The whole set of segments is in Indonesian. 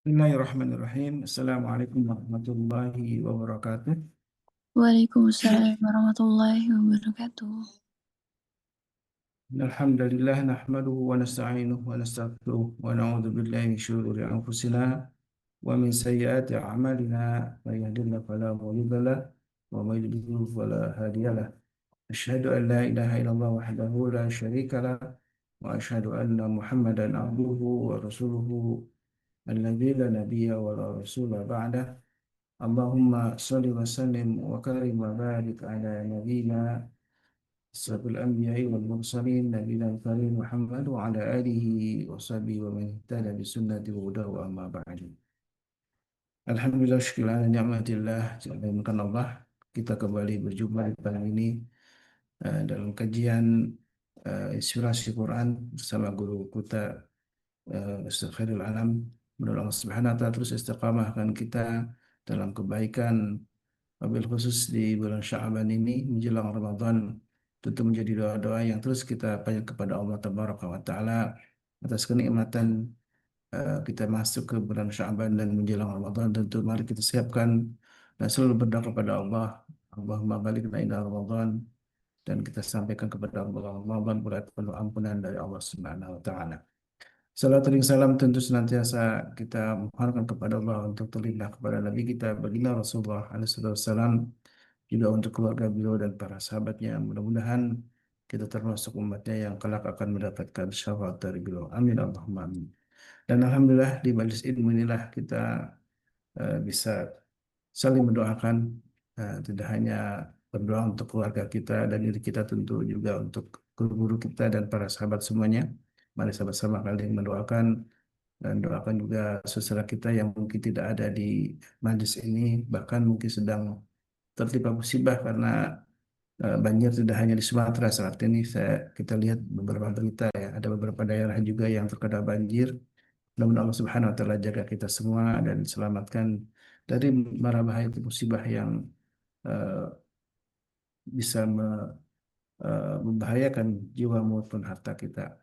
Bismillahirrahmanirrahim. Assalamualaikum warahmatullahi wabarakatuh. Waalaikumsalam warahmatullahi wabarakatuh. Alhamdulillah nahmaduhu wa nasta'inuhu wa nastaghfiruh wa na'udzu billahi min shururi anfusina wa min sayyiati a'malina may yahdihillahu fala mudilla lahu wa may yudlil fala hadiya lahu. Asyhadu an la ilaha illallah wahdahu la syarika lahu wa asyhadu anna Muhammadan abduhu wa rasuluhu alladzi la nabiyya wa la rasula ba'dah. Allahumma salli wa sallim wa karim wa barik ala nabiyyina asyrafil anbiya'i wal mursalin nabiyina karim Muhammad wa ala alihi wa sahbihi wa man ihtada bi sunnati wa hudahu wa amma ba'du. Alhamdulillah syukur ala ni'matillah Alhamdulillah Allah kita kembali berjumpa di pagi ini dalam kajian inspirasi Quran bersama guru kita Ustaz Khairul Anam. Mudah Allah Subhanahu wa taala terus istiqamahkan kita dalam kebaikan. Wabil khusus di bulan Sya'ban ini menjelang Ramadan tentu menjadi doa-doa yang terus kita panjat kepada Allah Tabaraka wa Ta'ala atas kenikmatan kita masuk ke bulan Sya'ban dan menjelang Ramadan. Tentu mari kita siapkan dan selalu berdoa kepada Allah, Allahumma balighna ila Ramadan, dan kita sampaikan kepada Allah Ramadan berat penuh ampunan dari Allah Subhanahu wa Ta'ala. Salat dan salam tentu senantiasa kita mohonkan kepada Allah untuk terlimpah kepada Nabi kita baginda Rasulullah SAW, juga untuk keluarga beliau dan para sahabatnya. Mudah-mudahan kita termasuk umatnya yang kelak akan mendapatkan syafaat dari beliau. Amin Allahumma amin. Dan alhamdulillah di majelis ilmu inilah kita bisa saling mendoakan, tidak hanya berdoa untuk keluarga kita dan diri kita, tentu juga untuk guru-guru kita dan para sahabat semuanya. Mari sama-sama kalian mendoakan dan doakan juga saudara kita yang mungkin tidak ada di majelis ini, bahkan mungkin sedang tertimpa musibah karena banjir tidak hanya di Sumatera saat ini. Kita lihat beberapa berita ya, ada beberapa daerah juga yang terkena banjir. Mudah-mudahan Allah Subhanahu wa taala jaga kita semua dan selamatkan dari mara bahaya musibah yang eh, bisa membahayakan jiwa maupun harta kita.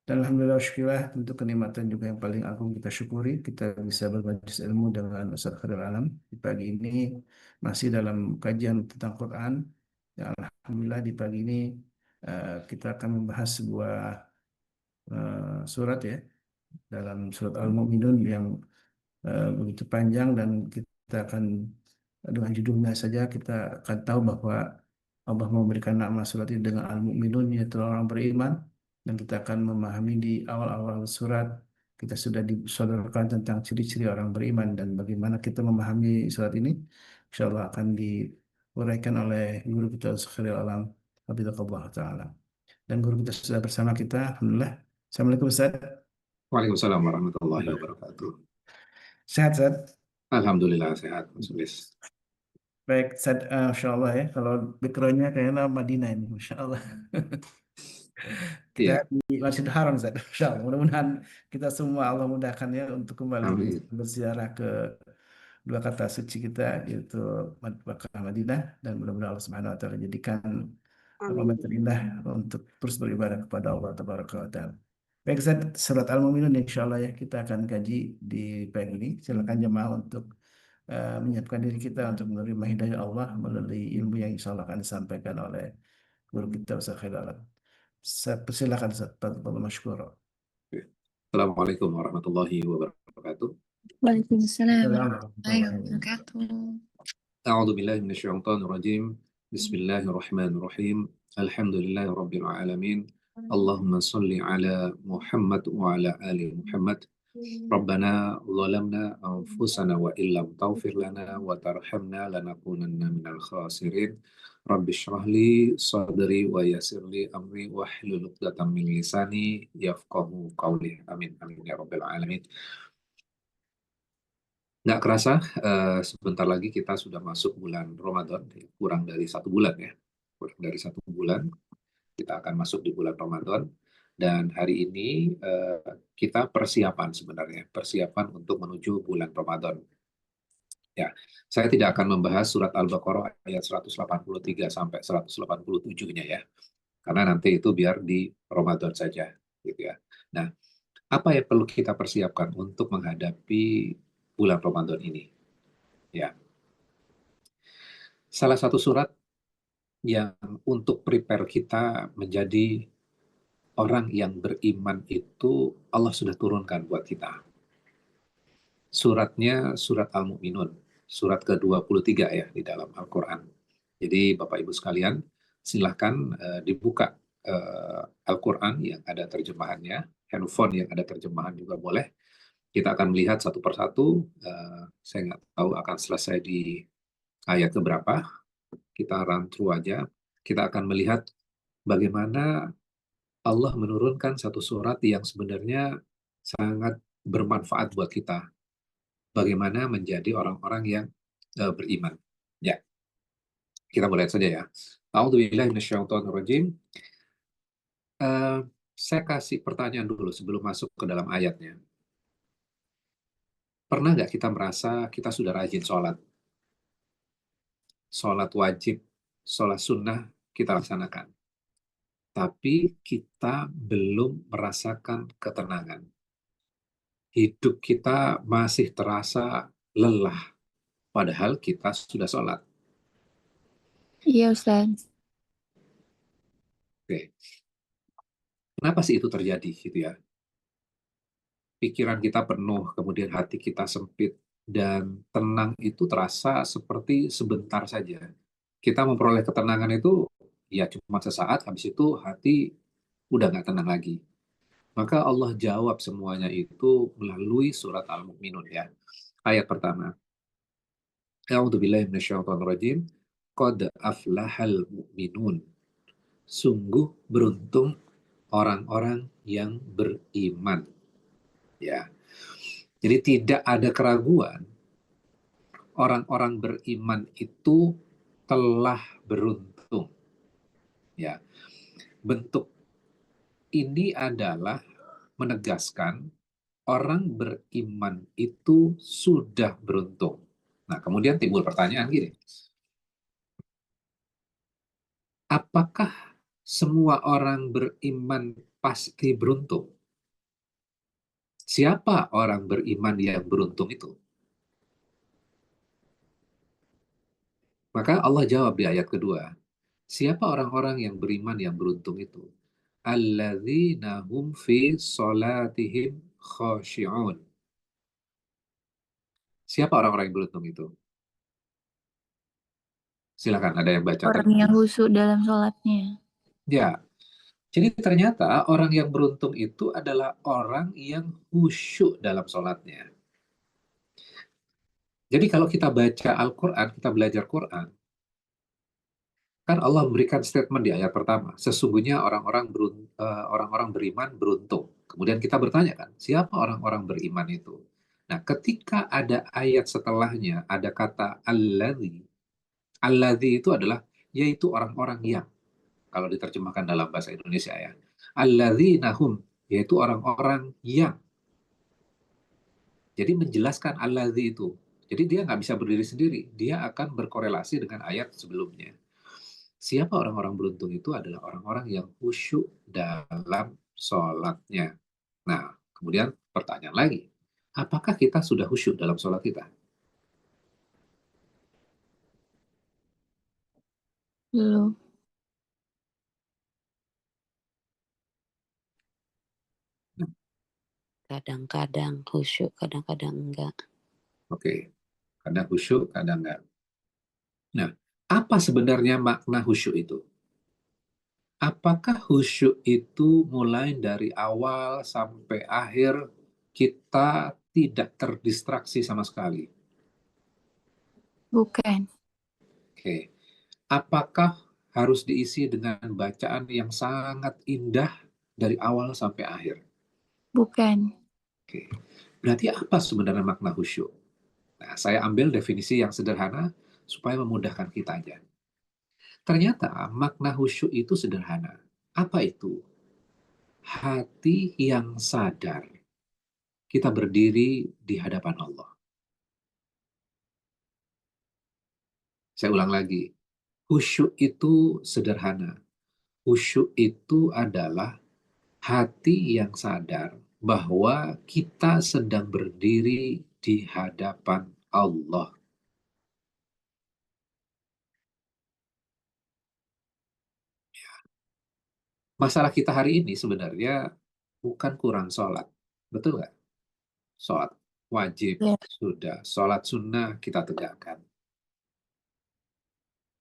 Dan alhamdulillah syukurlah tentu kenikmatan juga yang paling agung kita syukuri, kita bisa bermajlis ilmu dengan Ustaz Khairul Alam di pagi ini masih dalam kajian tentang Quran. Ya, alhamdulillah di pagi ini kita akan membahas sebuah surat ya, dalam surat Al-Mu'minun yang begitu panjang, dan kita akan dengan judulnya saja kita akan tahu bahwa Allah memberikan nama surat ini dengan Al-Mu'minun, yaitu orang beriman, dan kita akan memahami di awal-awal surat kita sudah disodorkan tentang ciri-ciri orang beriman dan bagaimana kita memahami surat ini. Insya Allah akan diuraikan oleh guru kita Khairul Alam Hafizahullah Ta'ala. Dan guru kita sudah bersama kita, alhamdulillah. Assalamualaikum Ustaz. Waalaikumsalam warahmatullahi wabarakatuh. Sehat Ustaz? Alhamdulillah sehat, Mas Ulis. Baik Ustaz, Masya Allah ya, kalau backgroundnya kayaknya Madinah ini, Masya Allah. Kita Iya, di Masjidil Haram Ustaz, Masya Allah. Mudah-mudahan kita semua Allah mudahkan ya untuk kembali amin. berziarah ke dua kata suci kita, yaitu Makkah Madinah, dan mudah-mudahan Allah Subhanahu wa taala jadikan momen terindah untuk terus beribadah kepada Allah Tabaraka wa taala. Baik Ustaz, surat Al-Mu'minun insya Allah ya kita akan kaji di pagi ini. Silakan jemaah untuk menyiapkan diri kita untuk menerima hidayah Allah melalui ilmu yang insya Allah akan disampaikan oleh guru kita Ustaz Khairul Alam. Saya persilakan Ustaz, Fadhil Mashkur. Assalamualaikum warahmatullahi wabarakatuh. Waalaikumsalam Assalamualaikum warahmatullahi warahmatullahi wabarakatuh. A'udzu billahi minasyaitonir rajim. Bismillahirrahmanirrahim. Alhamdulillahi rabbil alamin. Allahumma shalli ala Muhammad wa ala ali Muhammad. Rabbana zalamna anfusana wa illam taghfir lana wa tarhamna lanakunanna minal khasirin. Rabbi shrah li sadri wa yassir li amri wahlul 'uqdatam min lisani yafqahu qawli. Amin amin ya rabbal alamin. Nggak kerasa, sebentar lagi kita sudah masuk bulan Ramadan, kurang dari 1 bulan ya. Kurang dari 1 bulan, kita akan masuk di bulan Ramadan. Dan hari ini kita persiapan sebenarnya, persiapan untuk menuju bulan Ramadan. Ya, saya tidak akan membahas surat Al-Baqarah ayat 183 sampai 187-nya ya. Karena nanti itu biar di Ramadan saja gitu ya. Nah, Apa yang perlu kita persiapkan untuk menghadapi bulan Ramadan ini? Ya, salah satu surat yang untuk prepare kita menjadi orang yang beriman itu Allah sudah turunkan buat kita. Suratnya surat Al-Mu'minun, surat ke-23 ya di dalam Al-Quran. Jadi Bapak Ibu sekalian, silahkan dibuka Al-Quran yang ada terjemahannya, handphone yang ada terjemahan juga boleh. Kita akan melihat satu persatu, saya nggak tahu akan selesai di ayat keberapa, kita run through aja. Kita akan melihat bagaimana Allah menurunkan satu surat yang sebenarnya sangat bermanfaat buat kita. Bagaimana menjadi orang-orang yang beriman. Ya, kita mulai saja ya. A'udzubillahi minasyaitonirrajim. Eh, saya kasih pertanyaan dulu sebelum masuk ke dalam ayatnya. Pernah nggak kita merasa kita sudah rajin sholat? Sholat wajib, sholat sunnah kita laksanakan. Tapi kita belum merasakan ketenangan. Hidup kita masih terasa lelah, padahal kita sudah sholat. Iya, Ustaz. Oke. Kenapa sih itu terjadi gitu ya? Pikiran kita penuh, kemudian hati kita sempit, dan tenang itu terasa seperti sebentar saja. Kita memperoleh ketenangan itu ya cuma sesaat, habis itu hati udah nggak tenang lagi. Maka Allah jawab semuanya itu melalui surat Al-Mu'minun ya. Ayat pertama. A'udzubillahi minasyaitonirrajim. Qad aflahal mu'minun. Sungguh beruntung orang-orang yang beriman. Ya. Jadi tidak ada keraguan, orang-orang beriman itu telah beruntung. Ya. Bentuk ini adalah menegaskan orang beriman itu sudah beruntung. Nah, kemudian timbul pertanyaan gini, apakah semua orang beriman pasti beruntung? Siapa orang beriman yang beruntung itu? Maka Allah jawab di ayat kedua, siapa orang-orang yang beriman yang beruntung itu? Alladzina hum fi salatihim khashi'un. Siapa orang-orang yang beruntung itu? Silakan ada yang baca Orang yang terjemahan. khusyuk dalam sholatnya. Ya, jadi ternyata orang yang beruntung itu adalah orang yang khusyuk dalam sholatnya. Jadi kalau kita baca Al-Quran, kita belajar Quran, kan Allah memberikan statement di ayat pertama, sesungguhnya orang-orang beriman beruntung. Kemudian kita bertanya kan, siapa orang-orang beriman itu? Nah, ketika ada ayat setelahnya, ada kata alladzi. Alladzi itu adalah, yaitu orang-orang yang, kalau diterjemahkan dalam bahasa Indonesia ya. Alladzina hum, yaitu orang-orang yang. Jadi menjelaskan alladzi itu. Jadi dia nggak bisa berdiri sendiri, dia akan berkorelasi dengan ayat sebelumnya. Siapa orang-orang beruntung itu adalah orang-orang yang khusyuk dalam sholatnya. Nah, kemudian pertanyaan lagi, apakah kita sudah khusyuk dalam sholat kita? Belum. Kadang-kadang khusyuk, kadang-kadang enggak. Oke, kadang khusyuk, kadang enggak. Nah, apa sebenarnya makna khusyuk itu? Apakah khusyuk itu mulai dari awal sampai akhir kita tidak terdistraksi sama sekali? Bukan. Oke. Apakah harus diisi dengan bacaan yang sangat indah dari awal sampai akhir? Bukan. Oke. Berarti apa sebenarnya makna khusyuk? Nah, saya ambil definisi yang sederhana supaya memudahkan kita aja. Ternyata makna khusyuk itu sederhana. Apa itu? Hati yang sadar kita berdiri di hadapan Allah. Saya ulang lagi. Khusyuk itu sederhana. Khusyuk itu adalah hati yang sadar bahwa kita sedang berdiri di hadapan Allah. Masalah kita hari ini sebenarnya bukan kurang sholat. Betul nggak? Sholat wajib Ya. sudah, sholat sunnah kita tegakkan.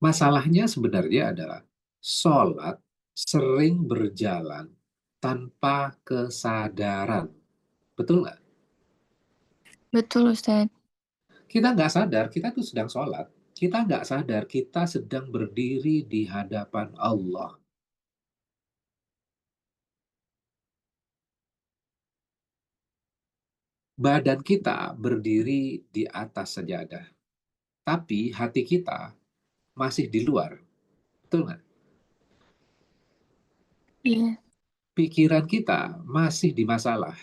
Masalahnya sebenarnya adalah sholat sering berjalan tanpa kesadaran. Betul nggak? Betul, Ustaz. Kita nggak sadar, kita tuh sedang sholat. Kita nggak sadar, kita sedang berdiri di hadapan Allah. Badan kita berdiri di atas sajadah. Tapi hati kita masih di luar. Betul nggak? Iya. Pikiran kita masih di masalah.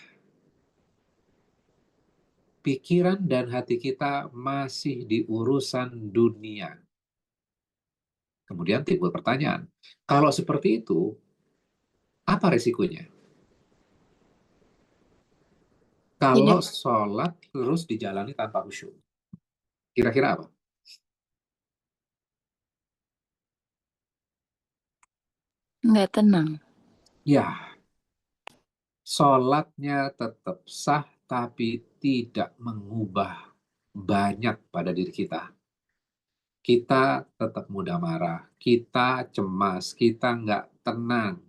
Pikiran dan hati kita masih di urusan dunia. Kemudian timbul pertanyaan, kalau seperti itu, apa resikonya? Kalau Tidak, sholat terus dijalani tanpa khusyuk, kira-kira apa? nggak tenang. Ya, sholatnya tetap sah, tapi tidak mengubah banyak pada diri kita. Kita tetap mudah marah, kita cemas, kita nggak tenang,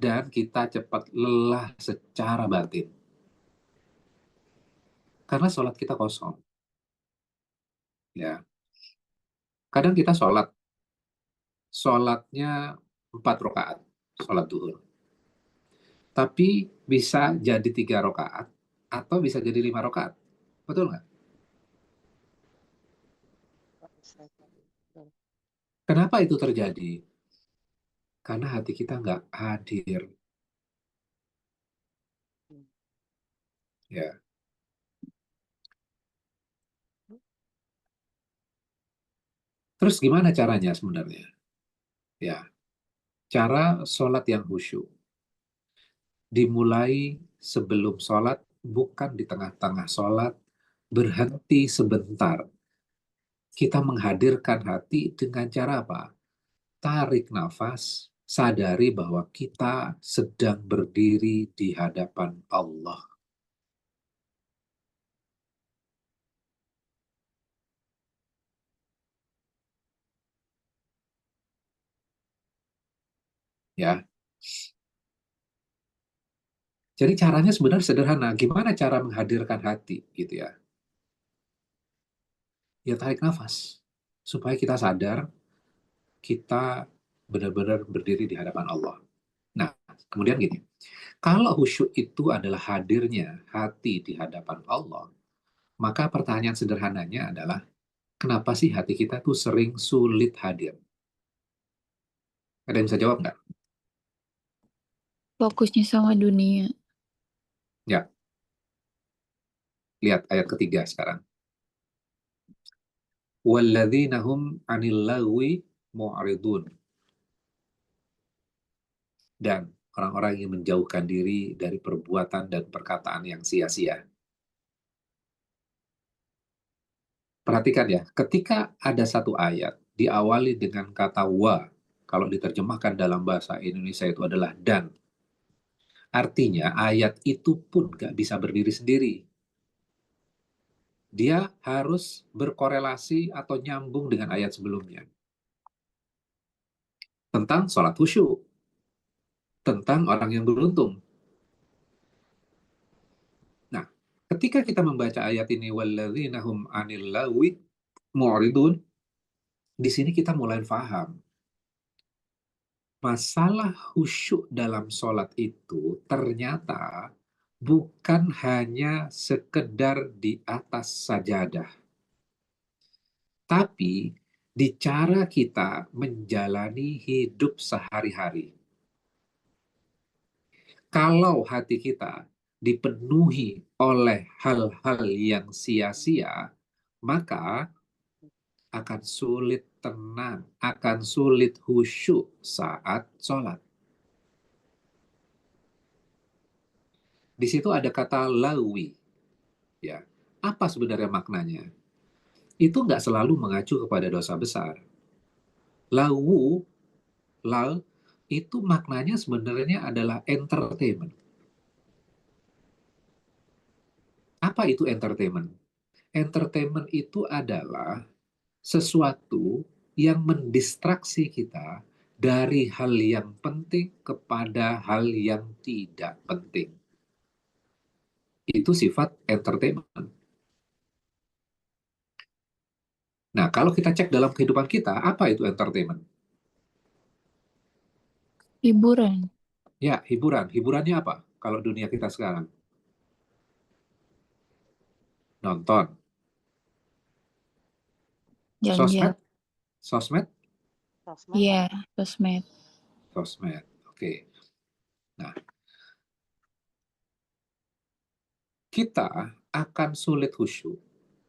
dan kita cepat lelah secara batin. Karena sholat kita kosong. Ya, kadang kita sholatnya 4 rakaat, sholat duhur. Tapi bisa jadi 3 rakaat, atau bisa jadi 5 rakaat. Betul nggak? Kenapa itu terjadi? Karena hati kita nggak hadir. Ya. Terus gimana caranya sebenarnya? Ya, cara sholat yang khusyuk. Dimulai sebelum sholat, bukan di tengah-tengah sholat, berhenti sebentar. Kita menghadirkan hati dengan cara apa? Tarik nafas, sadari bahwa kita sedang berdiri di hadapan Allah. Ya, jadi caranya sebenarnya sederhana. Gimana cara menghadirkan hati, gitu ya? Ya tarik nafas, supaya kita sadar kita benar-benar berdiri di hadapan Allah. Nah, kemudian gini, kalau khusyuk itu adalah hadirnya hati di hadapan Allah, maka pertanyaan sederhananya adalah, kenapa sih hati kita tuh sering sulit hadir? Ada yang bisa jawab nggak? Fokusnya sama dunia. Ya, lihat ayat ketiga sekarang. وَالَّذِينَ هُمْ عَنِ اللَّغْوِ مُعْرِضُونَ. Dan orang-orang yang menjauhkan diri dari perbuatan dan perkataan yang sia-sia. Perhatikan ya, ketika ada satu ayat diawali dengan kata wa, kalau diterjemahkan dalam bahasa Indonesia itu adalah dan. Artinya ayat itu pun nggak bisa berdiri sendiri. Dia harus berkorelasi atau nyambung dengan ayat sebelumnya. Tentang sholat khusyuk. Tentang orang yang beruntung. Nah, ketika kita membaca ayat ini, walladzina hum 'anil lagwi mu'ridun, di sini kita mulai paham. Masalah khusyuk dalam sholat itu ternyata bukan hanya sekedar di atas sajadah, tapi di cara kita menjalani hidup sehari-hari. Kalau hati kita dipenuhi oleh hal-hal yang sia-sia, maka akan sulit tenang, akan sulit khusyuk saat sholat. Di situ ada kata lawi. Ya, apa sebenarnya maknanya? Itu nggak selalu mengacu kepada dosa besar. Lawu, lal, itu maknanya sebenarnya adalah entertainment. Apa itu entertainment? Entertainment itu adalah sesuatu yang mendistraksi kita dari hal yang penting kepada hal yang tidak penting. Itu sifat entertainment. Nah, kalau kita cek dalam kehidupan kita, apa itu entertainment? Hiburan. Ya, hiburan. Hiburannya apa? Kalau dunia kita sekarang? Nonton. Jalan-jalan. Sosmed? Sosmed? Sosmed. Iya, sosmed. Sosmed. Oke. Nah, kita akan sulit khusyuk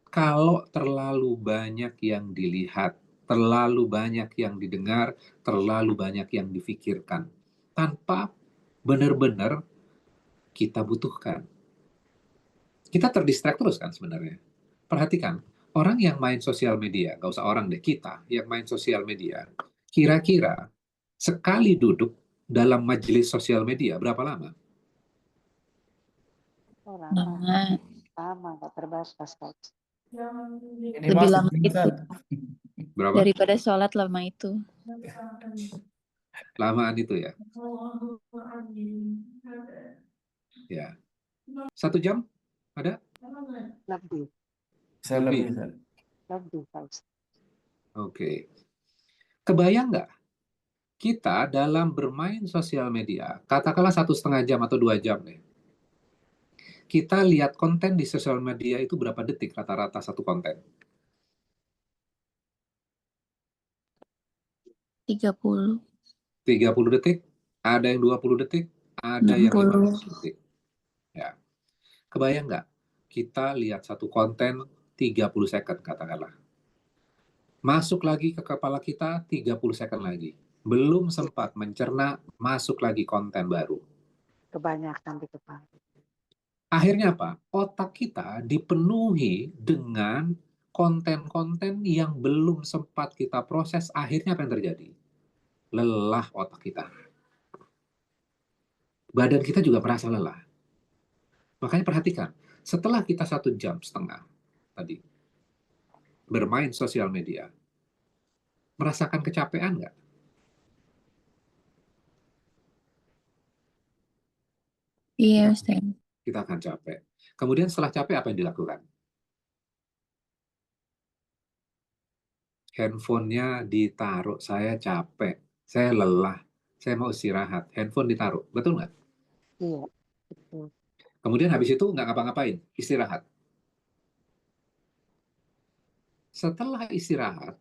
kalau terlalu banyak yang dilihat, terlalu banyak yang didengar, terlalu banyak yang difikirkan, tanpa benar-benar kita butuhkan. Kita terdistract terus kan sebenarnya. Perhatikan, orang yang main sosial media, gak usah orang deh, kita yang main sosial media, kira-kira sekali duduk dalam majelis sosial media, berapa lama? Oh, Lama. lama, nggak terbatas, Coach. Ini Lebih masuk lama itu Ustaz. Berapa? daripada sholat lama itu. Lamaan itu ya? Ya. 1 jam? Ada? Lebih, Saya lebih, Ustaz. lebih, Coach. Oke. Kebayang nggak? Kita dalam bermain sosial media, katakanlah 1,5 jam atau 2 jam deh. Kita lihat konten di sosial media itu berapa detik rata-rata satu konten? 30, 30 detik, ada yang 20 detik, ada yang 60. 15 detik. Ya. Kebayang nggak? Kita lihat satu konten 30 second katakanlah. Masuk lagi ke kepala kita 30 second lagi. Belum sempat mencerna, masuk lagi konten baru. Kebanyakan di kepala. Akhirnya apa? Otak kita dipenuhi dengan konten-konten yang belum sempat kita proses. Akhirnya apa yang terjadi? Lelah otak kita. Badan kita juga merasa lelah. Makanya perhatikan, setelah kita 1,5 jam tadi bermain sosial media, merasakan kecapean nggak? Iya, Ustaz. Kita akan capek. Kemudian setelah capek apa yang dilakukan? Handphonenya ditaruh, saya capek, saya lelah, saya mau istirahat. Handphone ditaruh, betul nggak? Iya, betul. Kemudian habis itu nggak ngapa-ngapain, istirahat. Setelah istirahat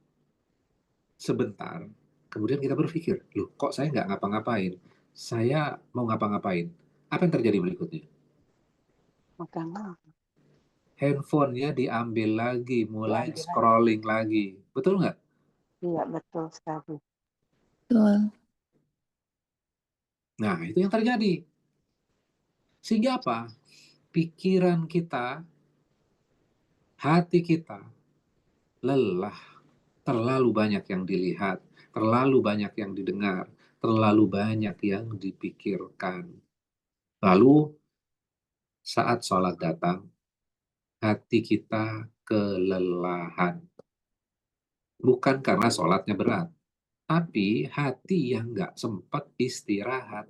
sebentar, kemudian kita berpikir, loh kok saya nggak ngapa-ngapain? Saya mau ngapa-ngapain? Apa yang terjadi berikutnya? Makanan. Handphonenya diambil lagi, mulai Diambil lagi. scrolling lagi. Betul nggak? Iya, betul sekali. Betul. Nah, itu yang terjadi. Sehingga apa? Pikiran kita, hati kita, lelah. Terlalu banyak yang dilihat, terlalu banyak yang didengar, terlalu banyak yang dipikirkan. Lalu saat sholat datang, hati kita kelelahan. Bukan karena sholatnya berat, tapi hati yang nggak sempat istirahat.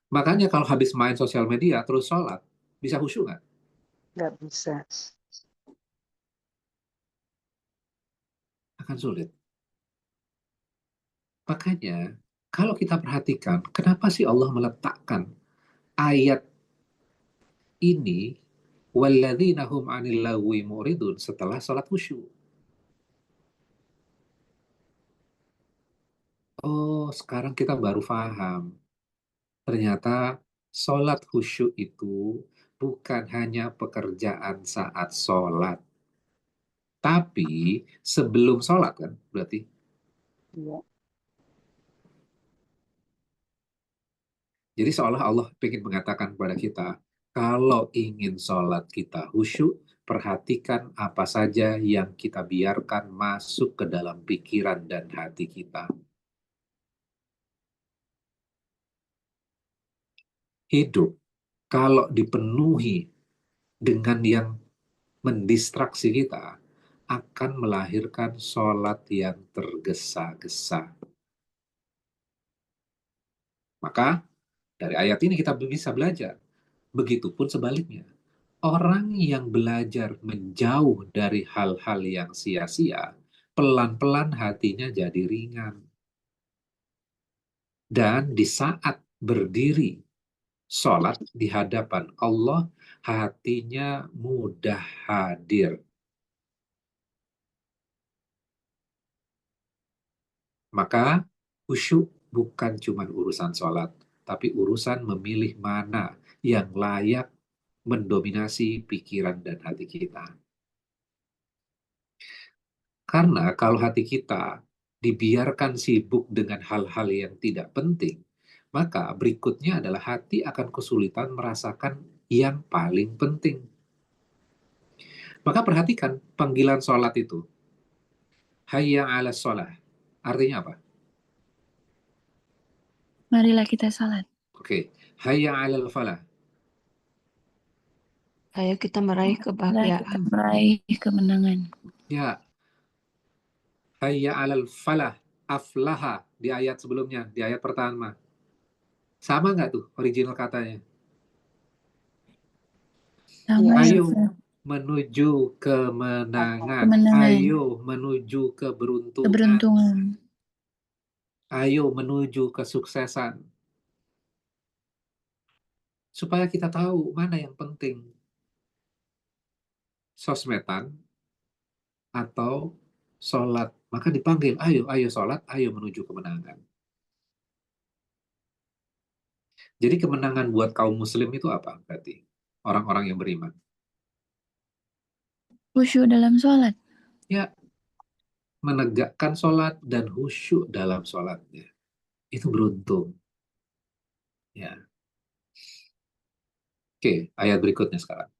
Makanya kalau habis main sosial media terus sholat, bisa khusyuk nggak? Nggak bisa. Akan sulit. Makanya kalau kita perhatikan, kenapa sih Allah meletakkan ayat ini walladzina hum 'anil lagwi mu'ridun setelah sholat khusyuk? Oh, sekarang kita baru paham. Ternyata sholat khusyuk itu bukan hanya pekerjaan saat sholat, tapi sebelum sholat kan berarti. Iya, Jadi seolah Allah ingin mengatakan kepada kita, kalau ingin sholat kita khusyuk, perhatikan apa saja yang kita biarkan masuk ke dalam pikiran dan hati kita. Hidup, kalau dipenuhi dengan yang mendistraksi kita, akan melahirkan sholat yang tergesa-gesa. Maka, dari ayat ini kita bisa belajar. Begitupun sebaliknya. Orang yang belajar menjauh dari hal-hal yang sia-sia, pelan-pelan hatinya jadi ringan. Dan di saat berdiri sholat di hadapan Allah, hatinya mudah hadir. Maka khusyuk bukan cuma urusan sholat, tapi urusan memilih mana yang layak mendominasi pikiran dan hati kita. Karena kalau hati kita dibiarkan sibuk dengan hal-hal yang tidak penting, maka berikutnya adalah hati akan kesulitan merasakan yang paling penting. Maka perhatikan panggilan sholat itu. Hayya 'ala sholah. Artinya apa? Marilah kita salat. Oke. Hayya 'alal falah. Ayo kita meraih Marilah kita kebahagiaan. meraih kemenangan. Ya. Hayya 'alal falah. Aflaha di ayat sebelumnya, di ayat pertama. Sama nggak tuh original katanya? Sama Iya, ya, Ayo Ustaz. menuju kemenangan. Kemenangan. Ayo menuju keberuntungan. Keberuntungan. Ayo menuju kesuksesan. Supaya kita tahu mana yang penting. Sosmedan atau sholat. Maka dipanggil, ayo, ayo sholat, ayo menuju kemenangan. Jadi kemenangan buat kaum muslim itu apa berarti? Orang-orang yang beriman. Khusyuk dalam sholat. Ya, menegakkan sholat dan khusyuk dalam sholatnya. Itu beruntung. Ya. Oke, ayat berikutnya sekarang.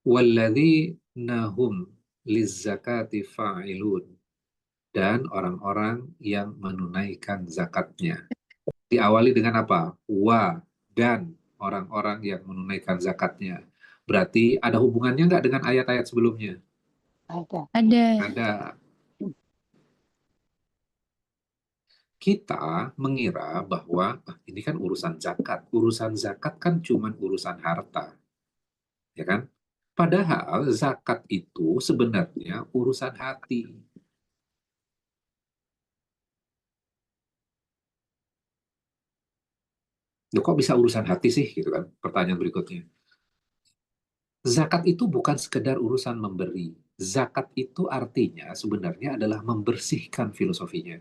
Walladzina hum lizzakati fa'ilun. Dan orang-orang yang menunaikan zakatnya. Diawali dengan apa? Wa, dan orang-orang yang menunaikan zakatnya. Berarti ada hubungannya nggak dengan ayat-ayat sebelumnya? ada. Ada. Ada. Kita mengira bahwa ini kan urusan zakat. Urusan zakat kan cuma urusan harta. Ya kan? Padahal zakat itu sebenarnya urusan hati. Loh, kok bisa urusan hati sih? Gitu kan? Pertanyaan berikutnya. Zakat itu bukan sekedar urusan memberi. Zakat itu artinya sebenarnya adalah membersihkan filosofinya.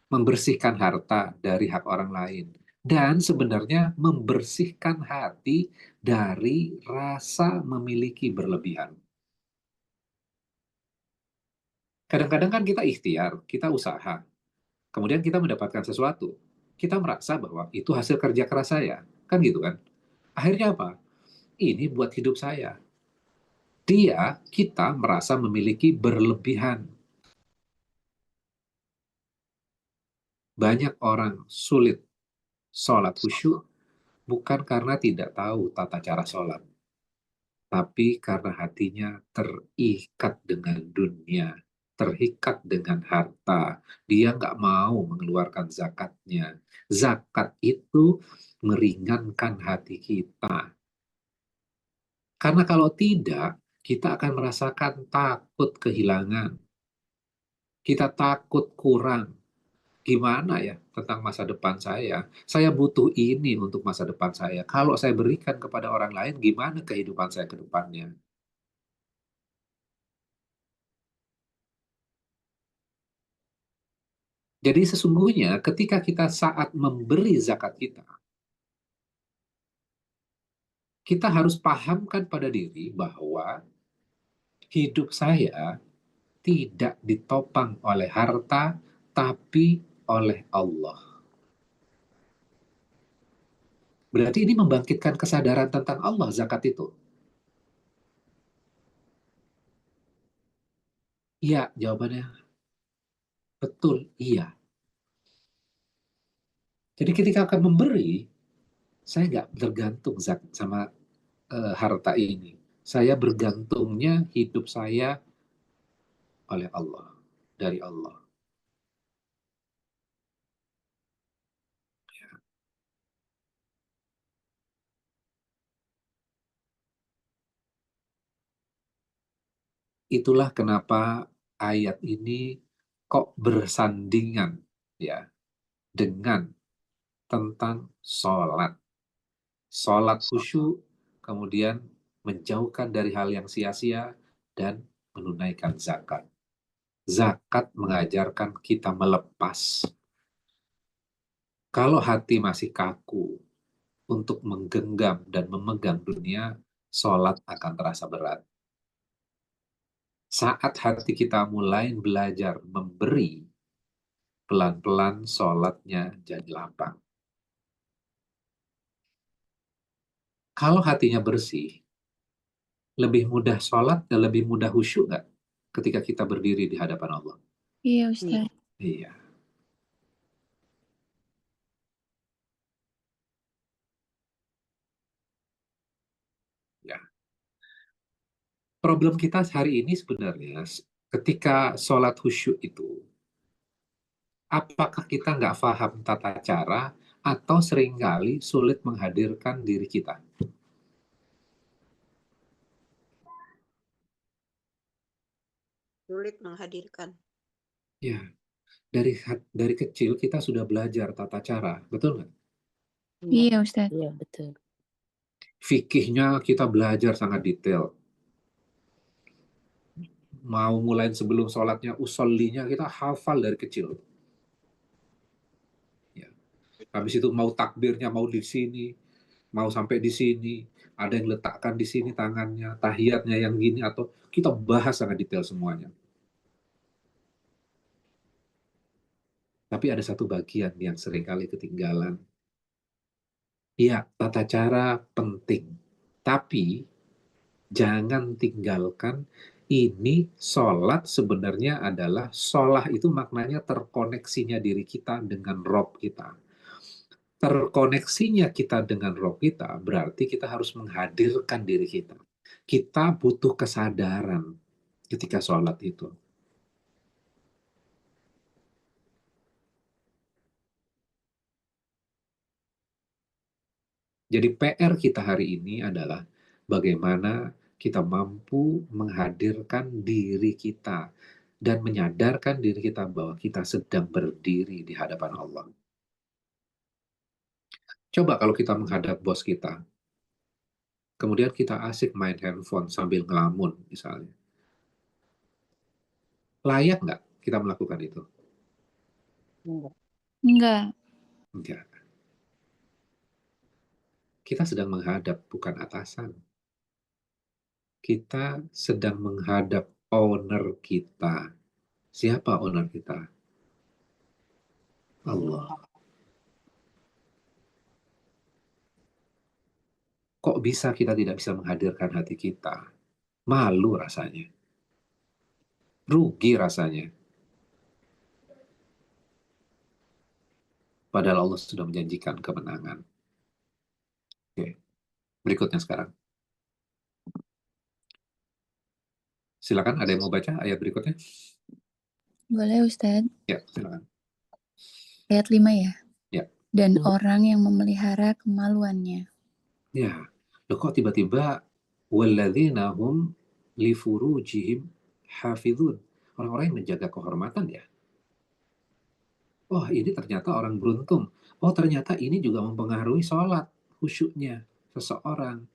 Membersihkan harta dari hak orang lain. Dan sebenarnya membersihkan hati dari rasa memiliki berlebihan. Kadang-kadang kan kita ikhtiar, kita usaha. Kemudian kita mendapatkan sesuatu. Kita merasa bahwa itu hasil kerja keras saya. Kan gitu kan? Akhirnya apa? Ini buat hidup saya. Kita merasa memiliki berlebihan. Banyak orang sulit sholat khusyuk bukan karena tidak tahu tata cara sholat, tapi karena hatinya terikat dengan dunia, terikat dengan harta. Dia nggak mau mengeluarkan zakatnya. Zakat itu meringankan hati kita. Karena kalau tidak, kita akan merasakan takut kehilangan. Kita takut kurang. Gimana ya tentang masa depan saya? Saya butuh ini untuk masa depan saya. Kalau saya berikan kepada orang lain, gimana kehidupan saya ke depannya? Jadi sesungguhnya ketika kita saat memberi zakat kita harus pahamkan pada diri bahwa hidup saya tidak ditopang oleh harta, tapi oleh Allah. Berarti ini membangkitkan kesadaran tentang Allah, zakat itu. Iya, jawabannya betul, iya. Jadi ketika akan memberi, saya nggak tergantung sama harta ini. Saya bergantungnya hidup saya oleh Allah, dari Allah. Itulah kenapa ayat ini kok bersandingan ya dengan tentang sholat. Sholat khusyuk, kemudian menjauhkan dari hal yang sia-sia, dan menunaikan zakat. Zakat mengajarkan kita melepas. Kalau hati masih kaku untuk menggenggam dan memegang dunia, sholat akan terasa berat. Saat hati kita mulai belajar memberi, pelan-pelan sholatnya jadi lapang. Kalau hatinya bersih, lebih mudah sholat dan lebih mudah khusyuk nggak ketika kita berdiri di hadapan Allah? Iya, Iya. Ustaz. Iya. Ya. Problem kita hari ini sebenarnya ketika sholat khusyuk itu, apakah kita nggak paham tata cara atau seringkali sulit menghadirkan diri kita? Sulit menghadirkan. Ya, dari kecil kita sudah belajar tata cara, betul nggak? Iya, Ustaz. Iya, betul. Fikihnya kita belajar sangat detail. Mau mulai sebelum sholatnya, usollinya kita hafal dari kecil. Ya. Habis itu mau takbirnya mau di sini, mau sampai di sini, ada yang letakkan di sini tangannya, tahiyatnya yang gini, atau kita bahas sangat detail semuanya. Tapi ada satu bagian yang seringkali ketinggalan. Ya, tata cara penting. Tapi jangan tinggalkan ini sholat sebenarnya adalah sholat itu maknanya terkoneksinya diri kita dengan Rob kita. Terkoneksinya kita dengan Rob kita berarti kita harus menghadirkan diri kita. Kita butuh kesadaran ketika sholat itu. Jadi PR kita hari ini adalah bagaimana kita mampu menghadirkan diri kita dan menyadarkan diri kita bahwa kita sedang berdiri di hadapan Allah. Coba kalau kita menghadap bos kita, kemudian kita asik main handphone sambil ngelamun misalnya. Layak nggak kita melakukan itu? Enggak. Enggak. Enggak. Kita sedang menghadap, bukan atasan. Kita sedang menghadap owner kita. Siapa owner kita? Allah. Kok bisa kita tidak bisa menghadirkan hati kita? Malu rasanya. Rugi rasanya. Padahal Allah sudah menjanjikan kemenangan. Oke. Berikutnya sekarang. Silakan, ada yang mau baca ayat berikutnya? Boleh, Ustaz. Ya, silakan. Ayat 5 ya. Ya. Dan orang yang memelihara kemaluannya. Ya. Loh kok tiba-tiba walladzina hum li furujihim hafizun. Orang-orang yang menjaga kehormatan ya. Oh, ini ternyata orang beruntung. Oh, ternyata ini juga mempengaruhi sholat, khusyuknya seseorang.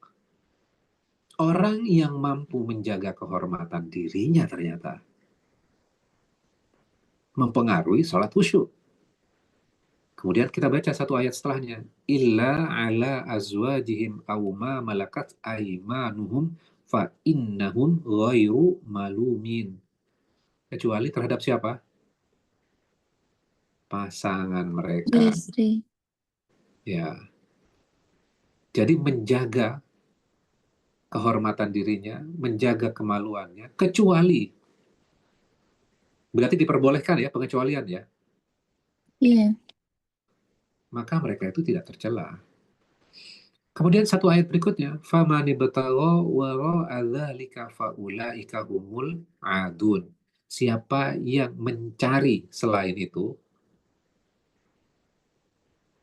Orang yang mampu menjaga kehormatan dirinya ternyata mempengaruhi sholat khusyuk. Kemudian kita baca satu ayat setelahnya. Illa ala azwajihim aw ma malakat aimanuhum fa innahum ghairu malumin. Kecuali terhadap siapa? Pasangan mereka. Istri. Ya. Jadi menjaga kehormatan dirinya, menjaga kemaluannya, kecuali, berarti diperbolehkan ya, pengecualian ya, Iya. maka mereka itu tidak tercela. Kemudian satu ayat berikutnya, famani betagha wara'a dzalika faulaika humul adun. Siapa yang mencari selain itu,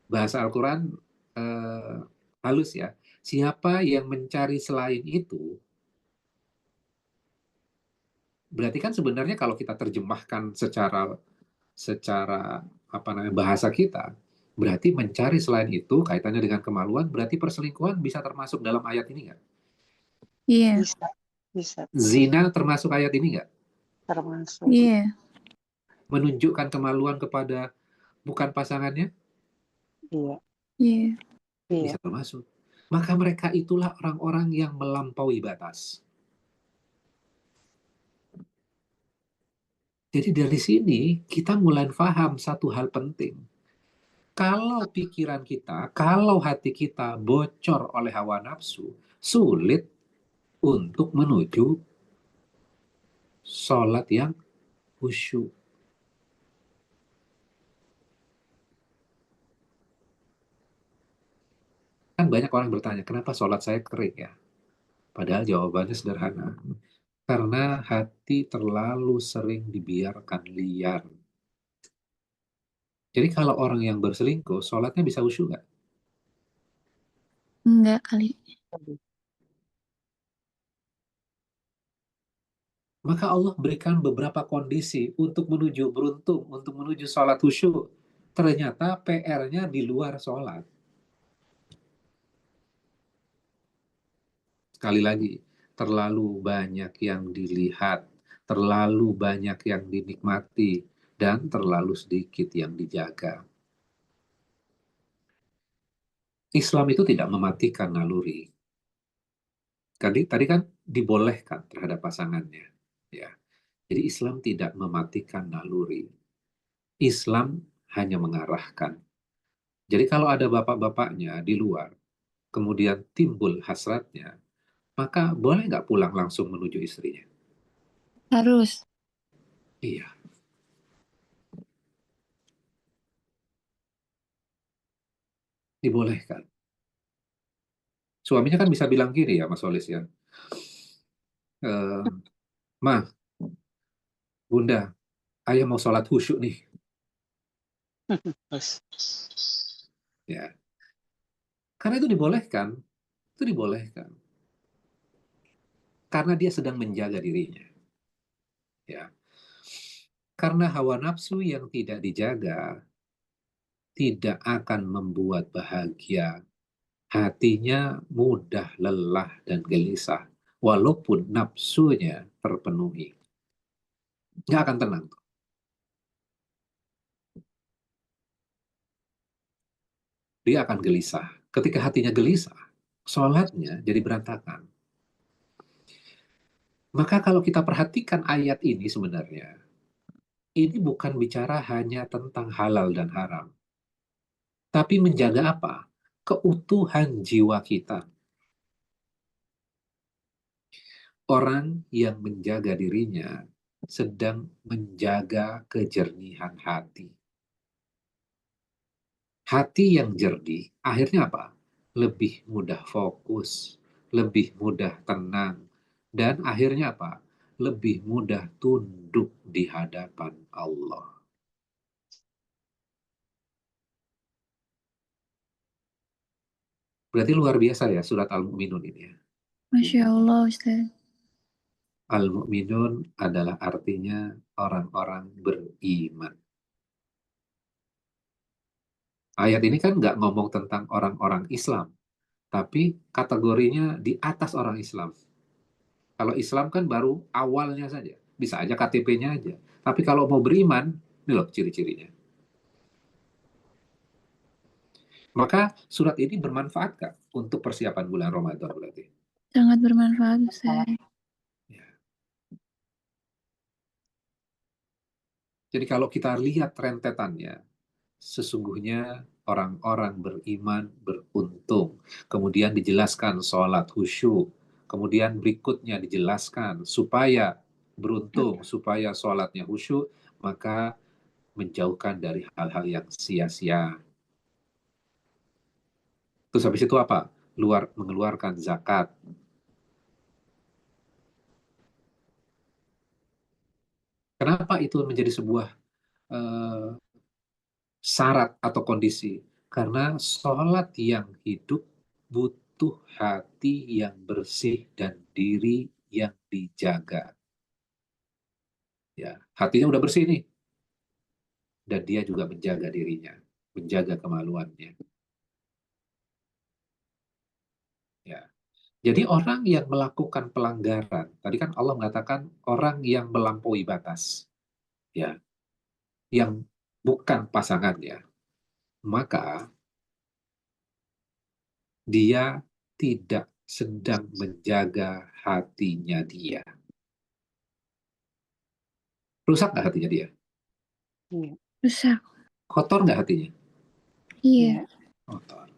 bahasa Al-Quran eh, halus ya. Siapa yang mencari selain itu, berarti kan sebenarnya kalau kita terjemahkan secara secara apa namanya bahasa kita, berarti mencari selain itu kaitannya dengan kemaluan, berarti perselingkuhan bisa termasuk dalam ayat ini nggak? Iya. Bisa, bisa Zina termasuk ayat ini nggak? termasuk. Iya. Menunjukkan kemaluan kepada bukan pasangannya Iya, Iya. iya. bisa termasuk. Maka mereka itulah orang-orang yang melampaui batas. Jadi dari sini kita mulai paham satu hal penting. Kalau pikiran kita, kalau hati kita bocor oleh hawa nafsu, sulit untuk menuju sholat yang khusyuk. Kan banyak orang bertanya, kenapa sholat saya kering ya? Padahal jawabannya sederhana. Karena hati terlalu sering dibiarkan liar. Jadi kalau orang yang berselingkuh, sholatnya bisa khusyuk nggak? Enggak kali. Maka Allah berikan beberapa kondisi untuk menuju beruntung, untuk menuju sholat khusyuk. Ternyata PR-nya di luar sholat. Sekali lagi, terlalu banyak yang dilihat, terlalu banyak yang dinikmati, dan terlalu sedikit yang dijaga. Islam itu tidak mematikan naluri. Tadi kan dibolehkan terhadap pasangannya. Ya. Jadi Islam tidak mematikan naluri. Islam hanya mengarahkan. Jadi kalau ada bapak-bapaknya di luar, kemudian timbul hasratnya, maka boleh nggak pulang langsung menuju istrinya? Harus. Iya, dibolehkan. Suaminya kan bisa bilang gini ya, Mas Solis ya, Ma, Bunda, ayah mau sholat khusyuk nih. Terus, Ya, karena itu dibolehkan. Karena dia sedang menjaga dirinya. Ya, karena hawa nafsu yang tidak dijaga tidak akan membuat bahagia. Hatinya mudah lelah dan gelisah, walaupun nafsunya terpenuhi. Nggak akan tenang. Dia akan gelisah. Ketika hatinya gelisah, sholatnya jadi berantakan. Maka kalau kita perhatikan ayat ini sebenarnya, ini bukan bicara hanya tentang halal dan haram. Tapi menjaga apa? Keutuhan jiwa kita. Orang yang menjaga dirinya sedang menjaga kejernihan hati. Hati yang jernih, akhirnya apa? Lebih mudah fokus, lebih mudah tenang, dan akhirnya apa? Lebih mudah tunduk di hadapan Allah. Berarti luar biasa ya surat Al-Mu'minun ini ya. Masya Allah, Ustaz. Al-Mu'minun adalah artinya orang-orang beriman. Ayat ini kan nggak ngomong tentang orang-orang Islam, tapi kategorinya di atas orang Islam. Kalau Islam kan baru awalnya saja. Bisa aja KTP-nya aja. Tapi kalau mau beriman, ini loh ciri-cirinya. Maka surat ini bermanfaat Kak untuk persiapan bulan Ramadan berarti. Sangat bermanfaat, Ustaz. Ya. Jadi kalau kita lihat rentetannya, sesungguhnya orang-orang beriman beruntung. Kemudian dijelaskan sholat khusyuk. Kemudian berikutnya dijelaskan supaya beruntung, supaya sholatnya khusyuk, maka menjauhkan dari hal-hal yang sia-sia. Terus habis itu apa? Mengeluarkan zakat. Kenapa itu menjadi sebuah eh, syarat atau kondisi? Karena sholat yang hidup butuh hati yang bersih dan diri yang dijaga. Ya, hatinya udah bersih nih, dan dia juga menjaga dirinya, menjaga kemaluannya. Ya, jadi orang yang melakukan pelanggaran, tadi kan Allah mengatakan orang yang melampaui batas, ya, yang bukan pasangannya, maka dia tidak sedang menjaga hatinya dia. Rusak nggak hatinya dia? Iya. Rusak. Kotor nggak hatinya? Iya. Kotor.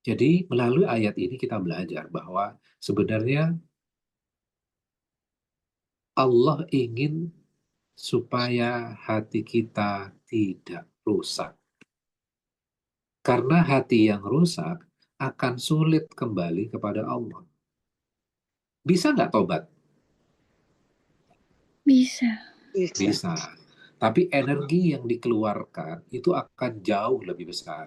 Jadi melalui ayat ini kita belajar bahwa sebenarnya Allah ingin supaya hati kita tidak rusak. Karena hati yang rusak akan sulit kembali kepada Allah. Bisa nggak tobat? Bisa. Bisa. Bisa. Tapi energi yang dikeluarkan itu akan jauh lebih besar.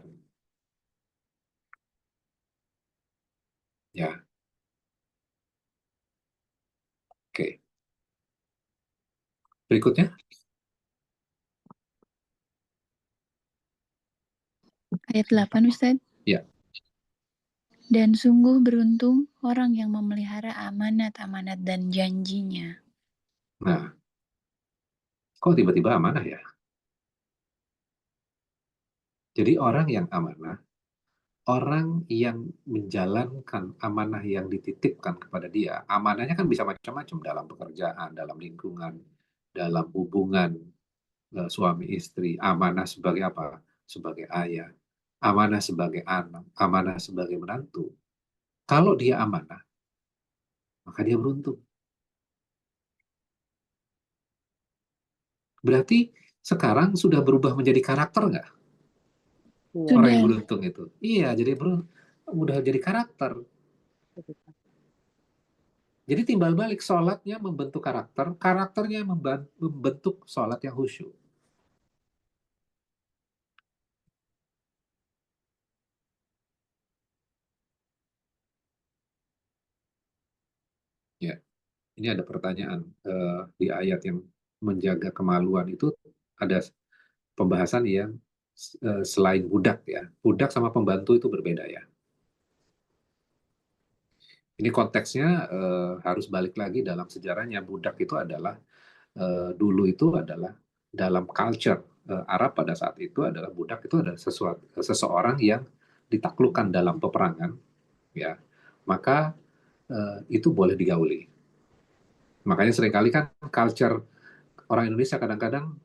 Ya, oke. Berikutnya, Ayat 8, Ustaz. ya. Dan sungguh beruntung orang yang memelihara amanat-amanat dan janjinya. Nah, kok tiba-tiba amanah ya? Jadi orang yang amanah, orang yang menjalankan amanah yang dititipkan kepada dia, amanahnya kan bisa macam-macam dalam pekerjaan, dalam lingkungan, dalam hubungan suami istri, amanah sebagai apa? Sebagai ayah, amanah sebagai anak, amanah sebagai menantu. Kalau dia amanah, maka dia beruntung. Berarti sekarang sudah berubah menjadi karakter nggak? Iya. Orang yang Sudah. beruntung itu. Iya, jadi udah jadi karakter. Jadi timbal balik, sholatnya membentuk karakter, karakternya membentuk sholat yang khusyuk. Ya, ini ada pertanyaan di ayat yang menjaga kemaluan itu ada pembahasan yang selain budak ya. Budak sama pembantu itu berbeda ya. Ini konteksnya harus balik lagi dalam sejarahnya. Budak itu adalah dulu itu adalah dalam culture Arab pada saat itu adalah budak itu adalah seseorang yang ditaklukkan dalam peperangan, ya. Maka itu boleh digauli. Makanya seringkali kan culture orang Indonesia kadang-kadang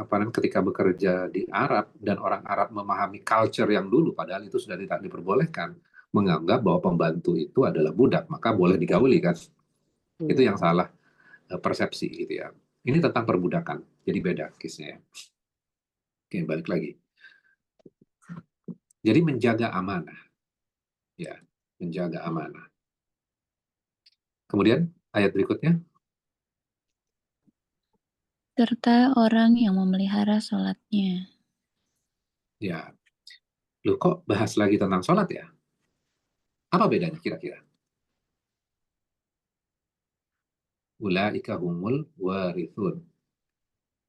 apa namanya ketika bekerja di Arab dan orang Arab memahami culture yang dulu padahal itu sudah tidak diperbolehkan, menganggap bahwa pembantu itu adalah budak, maka boleh digauli kan. Itu Iya. yang salah persepsi gitu ya. Ini tentang perbudakan, jadi beda case-nya ya. Oke, balik lagi. Jadi menjaga amanah, ya, menjaga amanah. Kemudian ayat berikutnya, Serta orang yang memelihara sholatnya. ya, loh kok bahas lagi tentang sholat ya? Apa bedanya kira-kira? Ulaika humul warithun.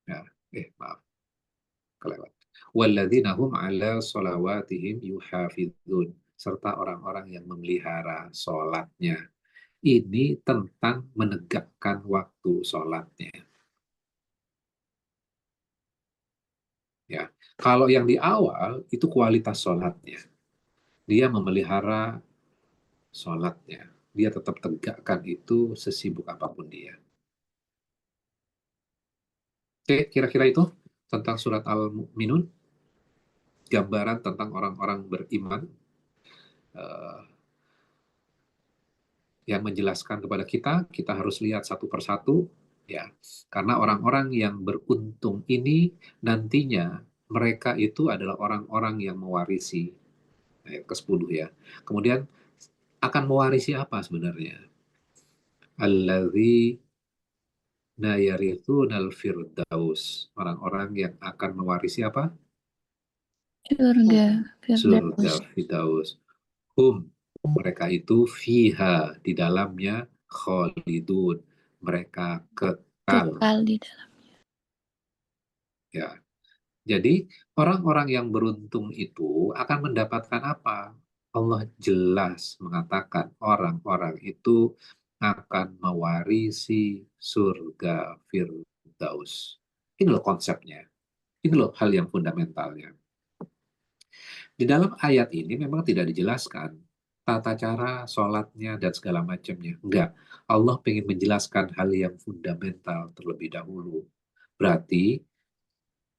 Ya, maaf, kelewat. Walladzina hum ala sholawatihim yuhafidhun. Serta orang-orang yang memelihara sholatnya. Ini tentang menegakkan waktu sholatnya. Ya, kalau yang di awal itu kualitas sholatnya. Dia memelihara sholatnya. dia tetap tegakkan itu sesibuk apapun dia. Oke, kira-kira itu tentang surat Al-Mu'minun, gambaran tentang orang-orang beriman eh, yang menjelaskan kepada kita harus lihat satu persatu, ya, karena orang-orang yang beruntung ini nantinya mereka itu adalah orang-orang yang mewarisi, ayat ke-10 ya. Kemudian akan mewarisi apa sebenarnya? Allazi nayarithunal firdaus. Orang-orang yang akan mewarisi apa? Surga, Surga Firdaus. Firdaus. Mereka itu fiha, di dalamnya khalidun. Mereka kekal. Kekal di dalam. Ya. Jadi orang-orang yang beruntung itu akan mendapatkan apa? Allah jelas mengatakan orang-orang itu akan mewarisi surga Firdaus. Ini loh konsepnya. Ini loh hal yang fundamentalnya. Di dalam ayat ini memang tidak dijelaskan tata cara sholatnya dan segala macamnya. Enggak. Allah ingin menjelaskan hal yang fundamental terlebih dahulu. Berarti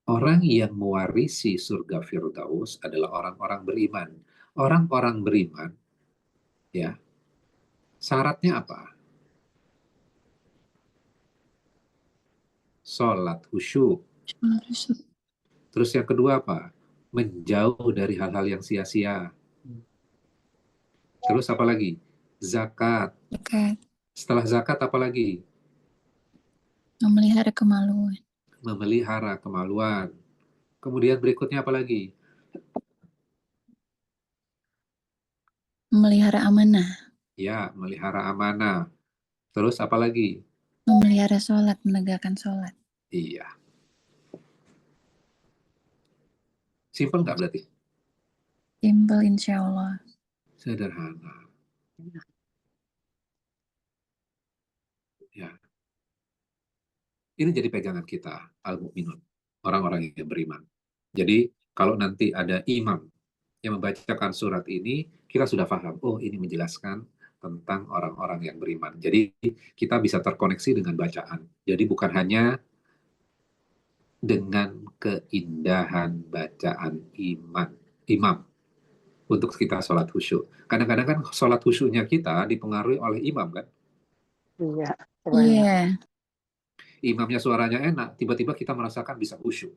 orang yang mewarisi surga Firdaus adalah orang-orang beriman. Orang-orang beriman, ya, syaratnya apa? Sholat khusyuk. Terus yang kedua apa? Menjauh dari hal-hal yang sia-sia. Terus apa lagi? Zakat. Zakat. Setelah zakat apa lagi? Memelihara kemaluan. Memelihara kemaluan. Kemudian berikutnya apa lagi? Memelihara amanah. Ya, melihara amanah. Terus apa lagi? Memelihara sholat, menegakkan sholat. Iya. Simpel nggak berarti? Simple insya Allah. Sederhana. Ya. Ini jadi pegangan kita, al-mu'minun. Orang-orang yang beriman. Jadi, kalau nanti ada imam yang membacakan surat ini, kita sudah paham, oh ini menjelaskan tentang orang-orang yang beriman. Jadi, kita bisa terkoneksi dengan bacaan. Jadi, bukan hanya dengan keindahan bacaan imam untuk kita sholat khusyuk. Kadang-kadang kan sholat khusyuknya kita dipengaruhi oleh imam kan. Iya. Iya. Imamnya suaranya enak, tiba-tiba kita merasakan bisa khusyuk.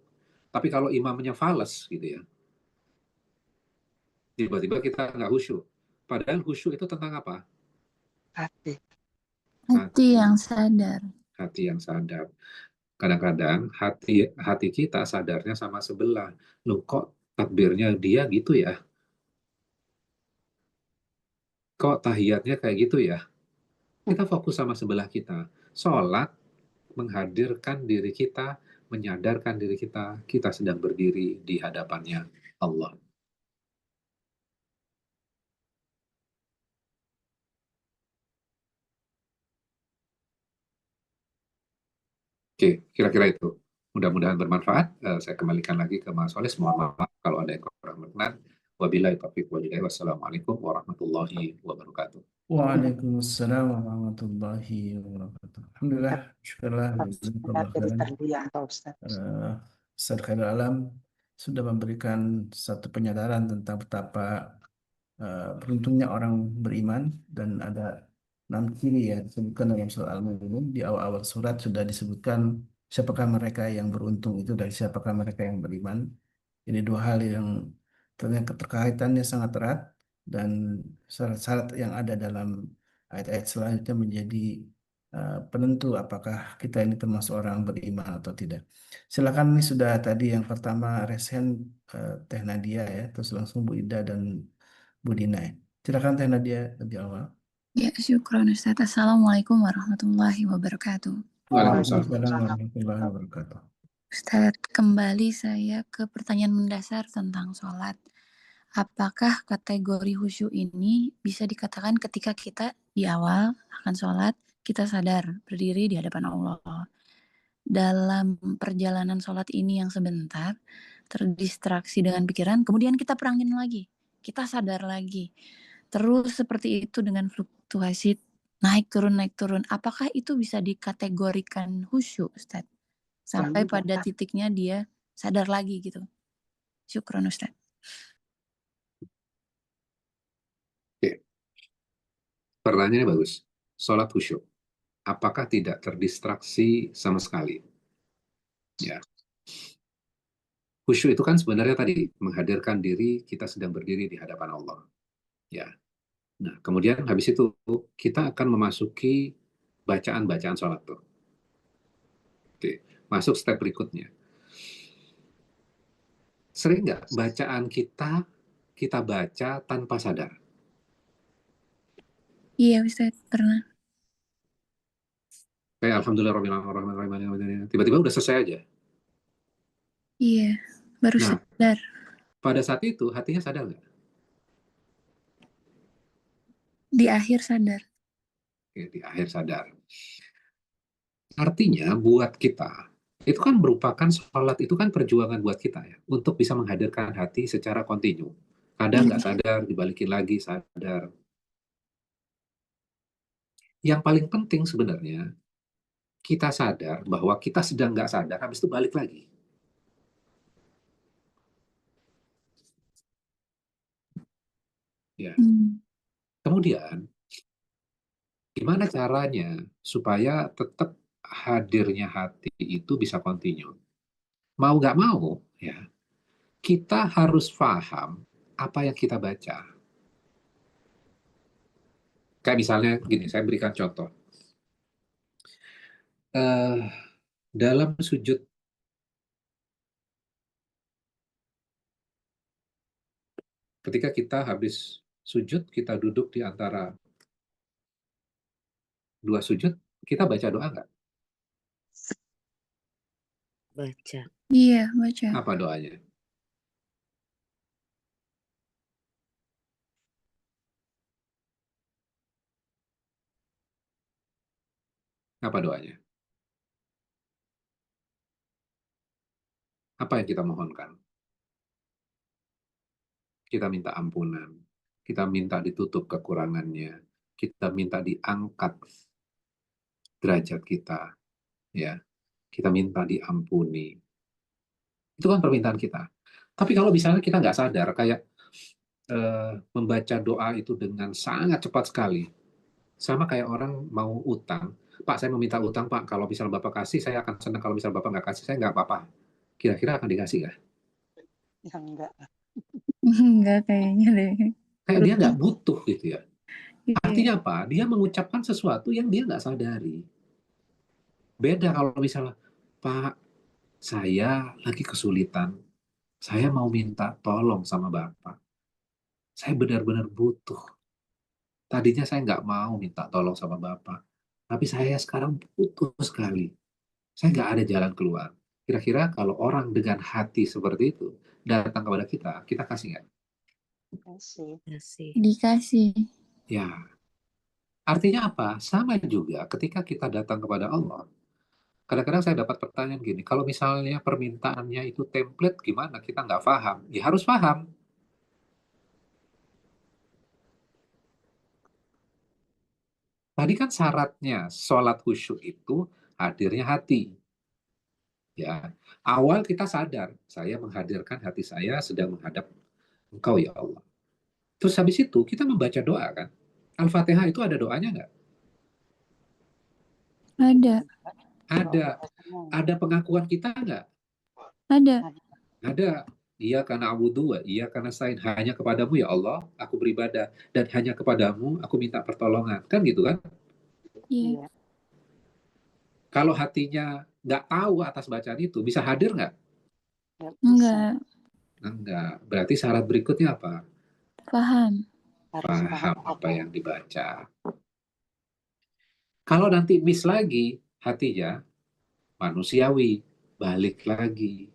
Tapi kalau imamnya fales gitu ya, tiba-tiba kita nggak khusyuk. Padahal khusyuk itu tentang apa? Hati. Hati yang sadar. Hati yang sadar. Kadang-kadang hati kita sadarnya sama sebelah. Loh kok takbirnya dia gitu ya? Kok tahiyatnya kayak gitu ya? Kita fokus sama sebelah kita. Sholat menghadirkan diri kita, menyadarkan diri kita, kita sedang berdiri di hadapannya Allah. Oke, kira-kira itu. Mudah-mudahan bermanfaat. Saya kembalikan lagi ke Mas Solis. Mohon maaf kalau ada yang kurang berkenan. Wabillahi taufiq wal hidayah. Wassalamualaikum warahmatullahi wabarakatuh. Waalaikumsalam warahmatullahi wabarakatuh. Alhamdulillah, syukurlah, jazakallah Dari khairan. tarbiyah Pak Ustaz. Ustaz Khairul Alam sudah memberikan satu penyadaran tentang betapa beruntungnya orang beriman, dan ada 6 ciri ya disebutkan dalam surat Al-Mu'minun. Di awal-awal surat sudah disebutkan siapakah mereka yang beruntung itu dan siapakah mereka yang beriman. Ini dua hal yang ternyata keterkaitannya sangat erat, dan syarat-syarat yang ada dalam ayat-ayat selanjutnya menjadi penentu apakah kita ini termasuk orang beriman atau tidak. Silakan, ini sudah tadi yang pertama resen Teh Nadia ya, terus langsung Bu Ida dan Bu Dina ya. Silakan Teh Nadia lebih awal. Ya, syukran Ustaz. Assalamualaikum warahmatullahi wabarakatuh. Waalaikumsalam warahmatullahi wabarakatuh. Ustaz, kembali saya ke pertanyaan mendasar tentang sholat. Apakah kategori khusyuk ini bisa dikatakan ketika kita di awal akan sholat, kita sadar berdiri di hadapan Allah. Dalam perjalanan sholat ini yang sebentar, terdistraksi dengan pikiran, kemudian kita perangin lagi, kita sadar lagi. Terus seperti itu dengan fluktuasi naik turun. Apakah itu bisa dikategorikan khusyuk, Ustadz? Sampai enggak, pada titiknya dia sadar lagi gitu. Syukron, Ustadz. Oke, pertanyaannya bagus. Sholat khusyuk, apakah tidak terdistraksi sama sekali? Ya, khusyuk itu kan sebenarnya tadi menghadirkan diri kita sedang berdiri di hadapan Allah. Ya, nah kemudian habis itu kita akan memasuki bacaan-bacaan sholat tuh. Oke, masuk step berikutnya. Sering nggak bacaan kita baca tanpa sadar? Iya, Ustadz, pernah. Kayak Alhamdulillah, tiba-tiba udah selesai aja. Iya, baru Nah, sadar. pada saat itu hatinya sadar nggak? Di akhir sadar. Oke, di akhir sadar. Artinya buat kita, itu kan merupakan sholat, itu kan perjuangan buat kita ya, untuk bisa menghadirkan hati secara kontinu. Kadang nggak Iya. sadar, dibalikin lagi sadar. Yang paling penting sebenarnya, kita sadar bahwa kita sedang nggak sadar, habis itu balik lagi. Ya. Kemudian, gimana caranya supaya tetap hadirnya hati itu bisa kontinu? Mau nggak mau, ya, kita harus paham apa yang kita baca. Kayak misalnya gini, saya berikan contoh. Eh, dalam sujud, ketika kita habis sujud, kita duduk di antara dua sujud, kita baca doa nggak? baca. Iya, baca. Apa doanya? Apa doanya? Apa yang kita mohonkan? Kita minta ampunan, kita minta ditutup kekurangannya, kita minta diangkat derajat kita, ya, kita minta diampuni. Itu kan permintaan kita. Tapi kalau misalnya kita nggak sadar, kayak membaca doa itu dengan sangat cepat sekali, sama kayak orang mau utang. Pak, saya mau minta utang, Pak. Kalau misal Bapak kasih, saya akan senang. Kalau misal Bapak nggak kasih, saya nggak apa-apa. Kira-kira akan dikasih nggak? Yang enggak. Enggak kayaknya deh. Kayak dia nggak butuh gitu ya. Iya. Artinya apa? Dia mengucapkan sesuatu yang dia nggak sadari. Beda kalau misalnya, Pak, saya lagi kesulitan. Saya mau minta tolong sama Bapak. Saya benar-benar butuh. Tadinya saya nggak mau minta tolong sama Bapak. Tapi saya sekarang butuh sekali. Saya nggak ada jalan keluar. Kira-kira kalau orang dengan hati seperti itu datang kepada kita, kita kasih nggak? Kasih. Dikasih. Ya, artinya apa? Sama juga ketika kita datang kepada Allah. Kadang-kadang saya dapat pertanyaan gini, kalau misalnya permintaannya itu template gimana? Kita nggak paham. Ya harus paham. Tadi kan syaratnya sholat khusyuk itu hadirnya hati. Ya, awal kita sadar, saya menghadirkan hati saya sedang menghadap Engkau ya Allah. Terus habis itu kita membaca doa kan. Al-Fatihah itu ada doanya nggak? Ada. Ada. Ada pengakuan kita nggak? Ada. Ada. Iya karena abudu wa iya karena sain hanya kepadamu ya Allah aku beribadah dan hanya kepadamu aku minta pertolongan kan gitu kan? Iya. Kalau hatinya nggak tahu atas bacaan itu bisa hadir nggak? Enggak. Enggak. Berarti syarat berikutnya apa? Paham. Paham apa yang dibaca. Kalau nanti miss lagi hatinya manusiawi balik lagi.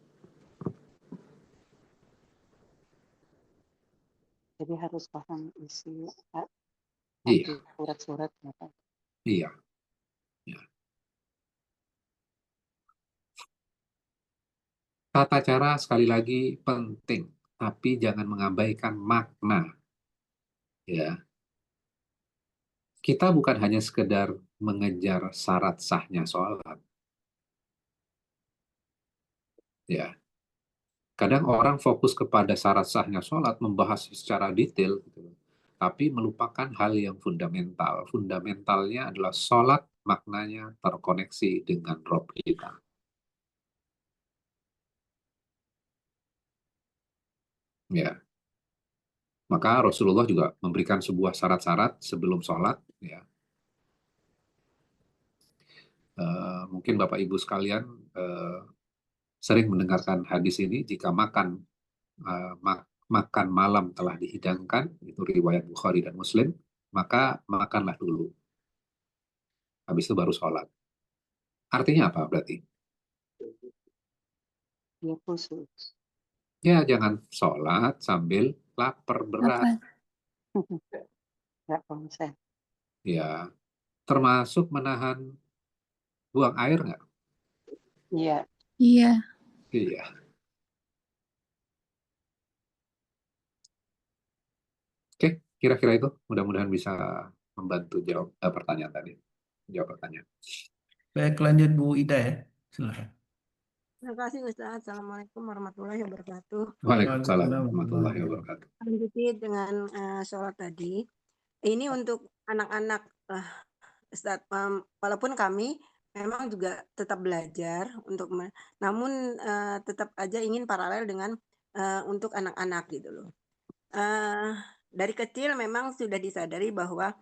Jadi harus paham isi Iya, surat-surat ya, Pak. iya. Ya. Tata cara sekali lagi penting, tapi jangan mengabaikan makna. Ya, kita bukan hanya sekedar mengejar syarat sahnya sholat. Ya, kadang orang fokus kepada syarat sahnya sholat, membahas secara detail, gitu, tapi melupakan hal yang fundamental. Fundamentalnya adalah sholat, maknanya terkoneksi dengan Rob kita. Ya, maka Rasulullah juga memberikan sebuah syarat-syarat sebelum sholat. Ya, mungkin Bapak Ibu sekalian sering mendengarkan hadis ini, jika makan malam telah dihidangkan, itu riwayat Bukhari dan Muslim, maka makanlah dulu. Habis itu baru sholat. Artinya apa berarti? Dia khusus. Ya, jangan sholat sambil lapar berat. Apa? Nggak konsen. Ya, termasuk menahan buang air nggak? Iya. Iya. Iya. Oke, kira-kira itu mudah-mudahan bisa membantu jawab pertanyaan tadi. Jawab pertanyaan. Baik, lanjut Bu Ida ya. Silakan. Terima kasih Ustaz. Assalamualaikum warahmatullahi wabarakatuh. Waalaikumsalam Waalaikumsalam warahmatullahi wabarakatuh. Lanjuti dengan sholat tadi. Ini untuk anak-anak, Ustaz. Walaupun kami memang juga tetap belajar namun tetap aja ingin paralel dengan untuk anak-anak gitu loh. Dari kecil memang sudah disadari bahwa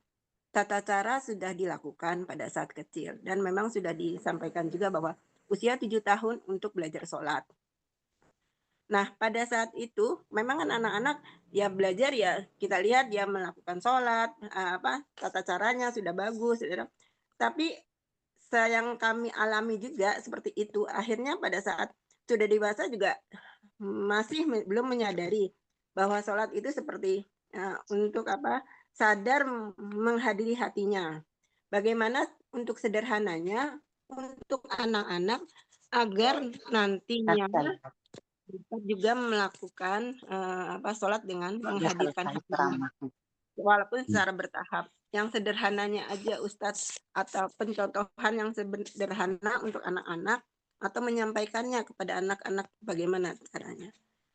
tata cara sudah dilakukan pada saat kecil dan memang sudah disampaikan juga bahwa usia 7 tahun untuk belajar sholat. Nah, pada saat itu memang kan anak-anak ya belajar ya kita lihat dia melakukan sholat, tata caranya sudah bagus, tapi yang kami alami juga seperti itu. Akhirnya pada saat sudah dewasa juga masih belum menyadari bahwa sholat itu seperti untuk sadar menghadiri hatinya. Bagaimana untuk sederhananya untuk anak-anak agar nantinya juga melakukan sholat dengan menghadirkan hatinya, walaupun secara bertahap. Yang sederhananya aja Ustadz, atau pencontohan yang sederhana untuk anak-anak, atau menyampaikannya kepada anak-anak bagaimana caranya.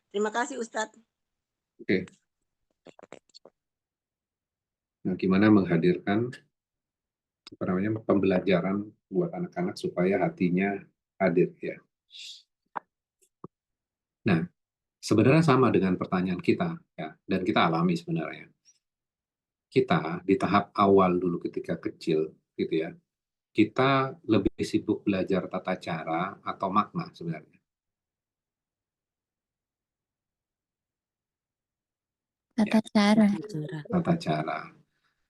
Terima kasih Ustadz. Oke. Nah, gimana menghadirkan pembelajaran buat anak-anak supaya hatinya hadir ya. Nah, sebenarnya sama dengan pertanyaan kita ya, dan kita alami sebenarnya. Kita di tahap awal dulu ketika kecil gitu ya. Kita lebih sibuk belajar tata cara atau makna sebenarnya. Tata Ya, cara. tata cara.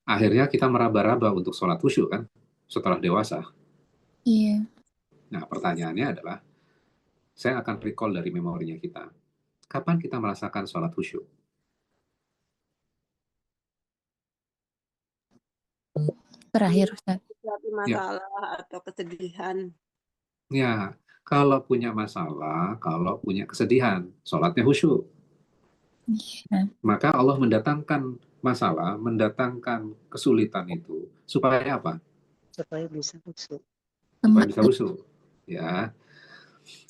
Akhirnya kita meraba-raba untuk sholat khusyuk kan setelah dewasa. Iya. Nah, pertanyaannya adalah, saya akan recall dari memorinya kita. Kapan kita merasakan sholat khusyuk? Terakhir Ustaz. Suatu masalah atau kesedihan. Ya, kalau punya masalah, kalau punya kesedihan, sholatnya khusyuk. Iya. Maka Allah mendatangkan masalah, mendatangkan kesulitan itu supaya apa? Supaya bisa khusyuk. Supaya bisa khusyuk. Ya,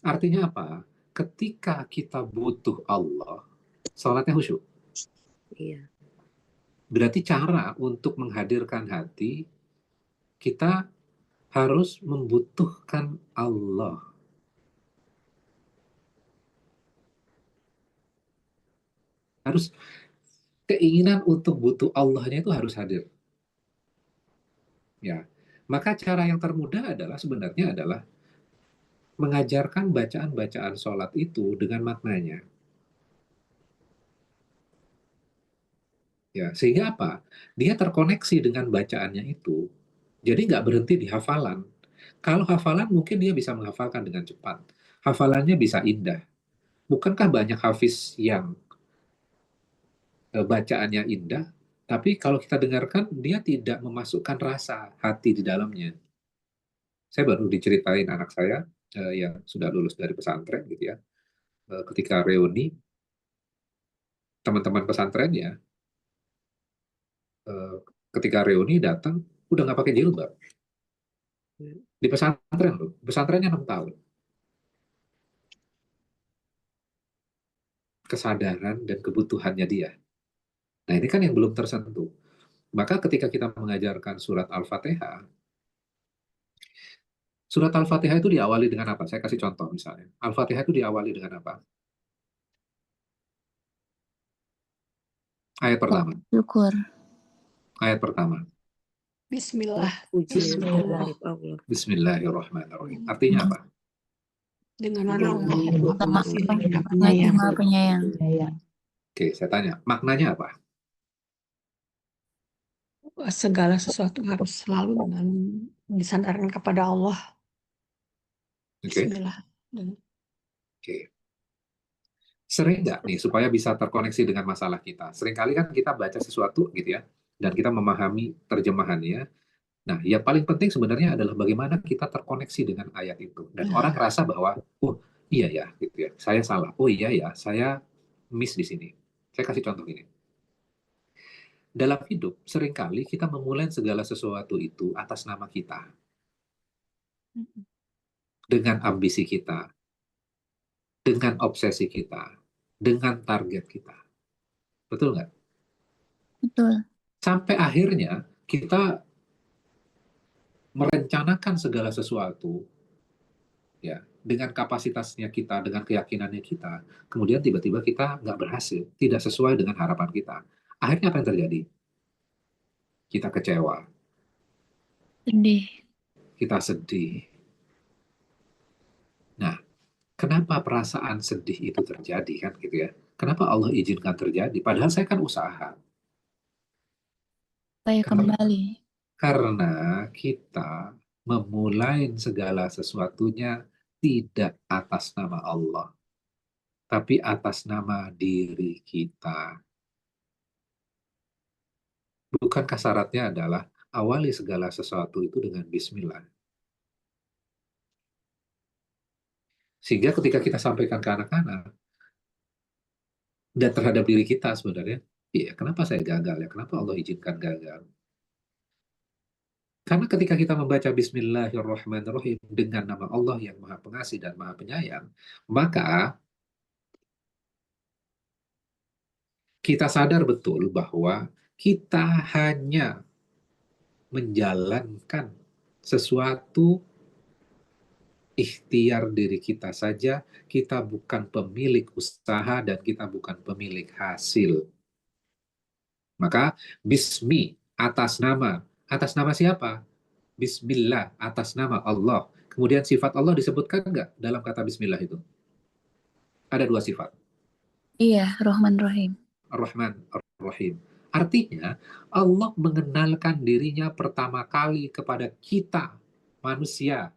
artinya apa? Ketika kita butuh Allah, sholatnya khusyuk. Iya. Berarti cara untuk menghadirkan hati, kita harus membutuhkan Allah. Harus keinginan untuk butuh Allahnya itu harus hadir. Ya, maka cara yang termudah adalah sebenarnya adalah mengajarkan bacaan-bacaan sholat itu dengan maknanya. Ya, sehingga apa? Dia terkoneksi dengan bacaannya itu. Jadi nggak berhenti di hafalan. Kalau hafalan mungkin dia bisa menghafalkan dengan cepat. Hafalannya bisa indah. Bukankah banyak hafiz yang bacaannya indah, tapi kalau kita dengarkan, dia tidak memasukkan rasa hati di dalamnya. Saya baru diceritain anak saya yang sudah lulus dari pesantren gitu ya, ketika reuni, teman-teman pesantrennya ketika reuni datang, udah nggak pakai jilbab. Di pesantren loh, pesantrennya 6 tahun. Kesadaran dan kebutuhannya dia. Nah ini kan yang belum tersentuh. Maka ketika kita mengajarkan surat Al-Fatihah, surat Al-Fatihah itu diawali dengan apa? Saya kasih contoh misalnya. Al-Fatihah itu diawali dengan apa? Ayat pertama. Syukur. Ayat pertama. Bismillah. Puji Allah. Allah. Bismillahirrahmanirrahim. Artinya apa? Dengan nama Allah yang Maha Sama Pengasih Allah dan Maha yang Penyayang. Maha Penyayang. Oke, saya tanya. Maknanya apa? Segala sesuatu harus selalu dengan disandarkan kepada Allah. Oke. Bismillah. Dan Oke. Sering nggak nih supaya bisa terkoneksi dengan masalah kita? Seringkali kan kita baca sesuatu gitu ya, dan kita memahami terjemahannya. Nah, yang paling penting sebenarnya adalah bagaimana kita terkoneksi dengan ayat itu. Dan orang rasa bahwa, oh iya ya, gitu ya, saya salah. Oh iya ya, saya miss di sini. Saya kasih contoh ini. Dalam hidup, seringkali kita memulai segala sesuatu itu atas nama kita. Dengan ambisi kita, dengan obsesi kita, dengan target kita. Betul nggak? Betul. Sampai akhirnya kita merencanakan segala sesuatu ya dengan kapasitasnya kita, dengan keyakinannya kita, kemudian tiba-tiba kita nggak berhasil, tidak sesuai dengan harapan kita. Akhirnya apa yang terjadi? Kita kecewa, Sedih. kita sedih. Nah, kenapa perasaan sedih itu terjadi kan gitu ya? Kenapa Allah izinkan terjadi? Padahal saya kan usaha. Supaya kembali. Karena kita memulai segala sesuatunya tidak atas nama Allah, tapi atas nama diri kita. Bukankah syaratnya adalah awali segala sesuatu itu dengan bismillah? Sehingga ketika kita sampaikan ke anak-anak, dan terhadap diri kita sebenarnya, iya kenapa saya gagal ya? Kenapa Allah izinkan gagal? Karena ketika kita membaca Bismillahirrahmanirrahim dengan nama Allah yang Maha Pengasih dan Maha Penyayang, maka kita sadar betul bahwa kita hanya menjalankan sesuatu ikhtiar diri kita saja, kita bukan pemilik usaha dan kita bukan pemilik hasil. Maka bismi atas nama siapa? Bismillah atas nama Allah. Kemudian sifat Allah disebutkan nggak dalam kata bismillah itu? Ada 2 sifat. Iya, Rahman Rahim. Ar-Rahman, Ar-Rahim. Artinya Allah mengenalkan dirinya pertama kali kepada kita, manusia.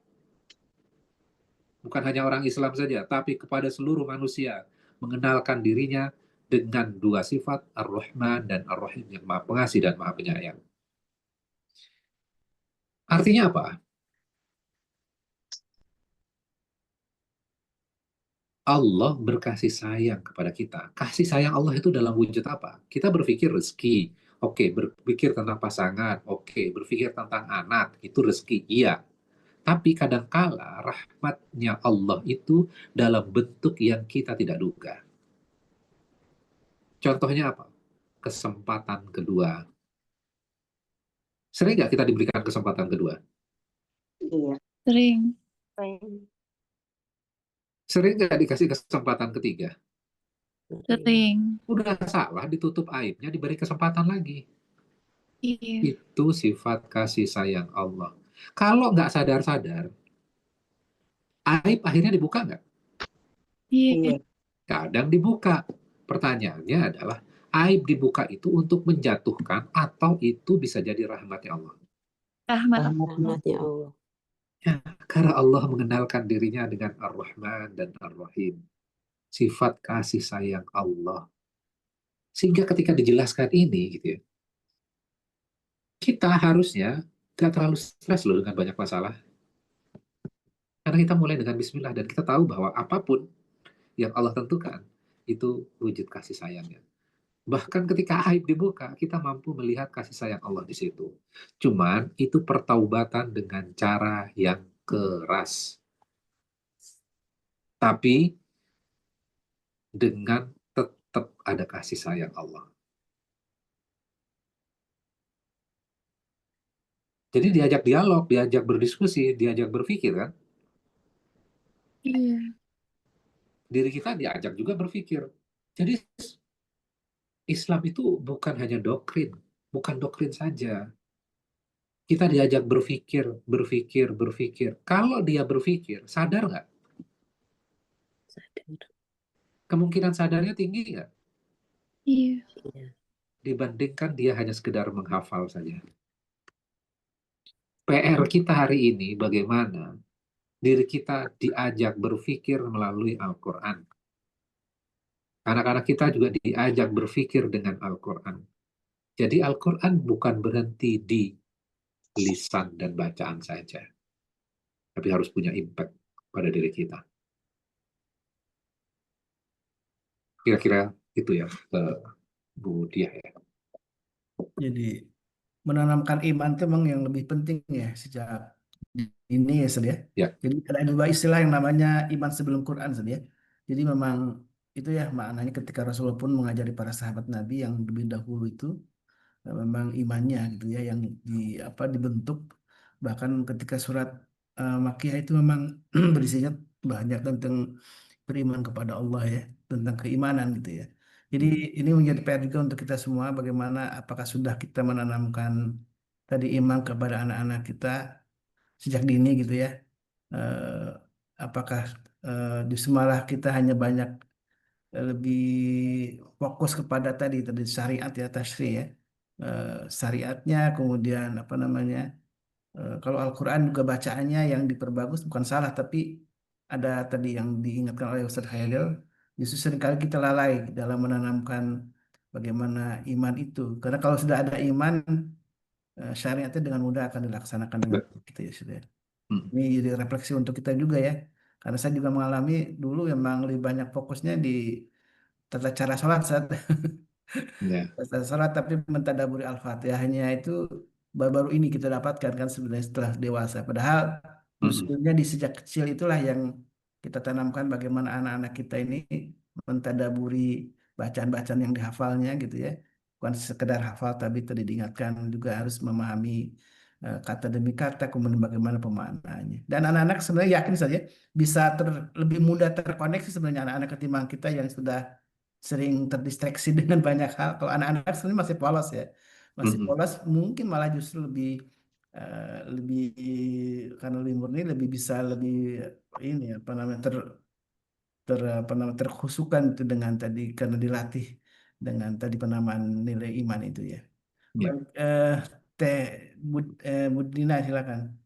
Bukan hanya orang Islam saja, tapi kepada seluruh manusia. Mengenalkan dirinya dengan 2 sifat, Ar-Rahman dan Ar-Rahim, yang Maha Pengasih dan Maha Penyayang. Artinya apa? Allah berkasih sayang kepada kita. Kasih sayang Allah itu dalam wujud apa? Kita berpikir rezeki, oke. Berpikir tentang pasangan, oke. Berpikir tentang anak, itu rezeki, iya. Tapi kadangkala rahmatnya Allah itu dalam bentuk yang kita tidak duga. Contohnya apa? Kesempatan kedua. Sering nggak kita diberikan kesempatan kedua? Iya. Sering. Sering nggak dikasih kesempatan ketiga? Sering. Udah salah, ditutup aibnya, diberi kesempatan lagi. Iya. Itu sifat kasih sayang Allah. Kalau nggak sadar-sadar, aib akhirnya dibuka nggak? Iya. Iya. Kadang dibuka. Pertanyaannya adalah, aib dibuka itu untuk menjatuhkan atau itu bisa jadi rahmatnya Allah? Rahmat. Rahmatnya Allah. Ya, karena Allah mengenalkan dirinya dengan Ar-Rahman dan Ar-Rahim. Sifat kasih sayang Allah. Sehingga ketika dijelaskan ini, gitu ya, kita harusnya nggak terlalu stres loh dengan banyak masalah. Karena kita mulai dengan bismillah dan kita tahu bahwa apapun yang Allah tentukan, itu wujud kasih sayangnya. Bahkan ketika aib dibuka, kita mampu melihat kasih sayang Allah di situ. Cuman itu pertaubatan dengan cara yang keras. Tapi dengan tetap ada kasih sayang Allah. Jadi diajak dialog, diajak berdiskusi, diajak berpikir kan. Iya. Diri kita diajak juga berpikir. Jadi Islam itu bukan hanya doktrin, bukan doktrin saja. Kita diajak berpikir, berpikir, berpikir. Kalau dia berpikir, sadar nggak? Sadar. Kemungkinan sadarnya tinggi nggak? Iya. Iya. Dibandingkan dia hanya sekedar menghafal saja. PR kita hari ini bagaimana diri kita diajak berpikir melalui Al-Quran. Anak-anak kita juga diajak berpikir dengan Al-Quran. Jadi Al-Quran bukan berhenti di lisan dan bacaan saja, tapi harus punya impact pada diri kita. Kira-kira itu ya, Bu Diah ya. Jadi menanamkan iman itu memang yang lebih penting ya sejak ini ya Ustaz ya. Ya. Jadi ada dua istilah yang namanya iman sebelum Quran Ustaz ya. Jadi memang itu ya maknanya ketika Rasulullah pun mengajari para sahabat Nabi yang lebih dahulu itu memang imannya gitu ya yang dibentuk, bahkan ketika surat Makkiyah itu memang berisinya banyak tentang beriman kepada Allah ya, tentang keimanan gitu ya. Jadi ini menjadi PR juga untuk kita semua, bagaimana apakah sudah kita menanamkan tadi iman kepada anak-anak kita sejak dini gitu ya. Eh, apakah justru malah kita hanya banyak lebih fokus kepada tadi syariat ya, tasyri ya. Syariatnya, kemudian apa namanya, kalau Al-Quran juga bacaannya yang diperbagus bukan salah, tapi ada tadi yang diingatkan oleh Ustadz Khairil, justru seringkali kita lalai dalam menanamkan bagaimana iman itu, karena kalau sudah ada iman, syariatnya dengan mudah akan dilaksanakan dengan gitu ya sudah. Hmm. Ini jadi refleksi untuk kita juga ya, karena saya juga mengalami dulu memang lebih banyak fokusnya di tata cara sholat saat Ya. sholat, tapi mentadaburi Al-Fatihahnya itu baru-baru ini kita dapatkan kan sebenarnya setelah dewasa. Padahal usulnya di sejak kecil itulah yang kita tanamkan bagaimana anak-anak kita ini mentadaburi bacaan-bacaan yang dihafalnya gitu ya. Bukan sekedar hafal tapi tadi diingatkan juga harus memahami kata demi kata, kemudian bagaimana pemaknaannya. Dan anak-anak sebenarnya yakin saja bisa lebih mudah terkoneksi sebenarnya anak-anak ketimbang kita yang sudah sering terdistraksi dengan banyak hal. Kalau anak-anak sebenarnya masih polos ya, masih polos, mungkin malah justru lebih karena lebih murni, lebih bisa lebih ini apa namanya terkhusukan itu dengan tadi karena dilatih dengan tadi penamaan nilai iman itu ya. Ya. Baik, Teh Budina silakan.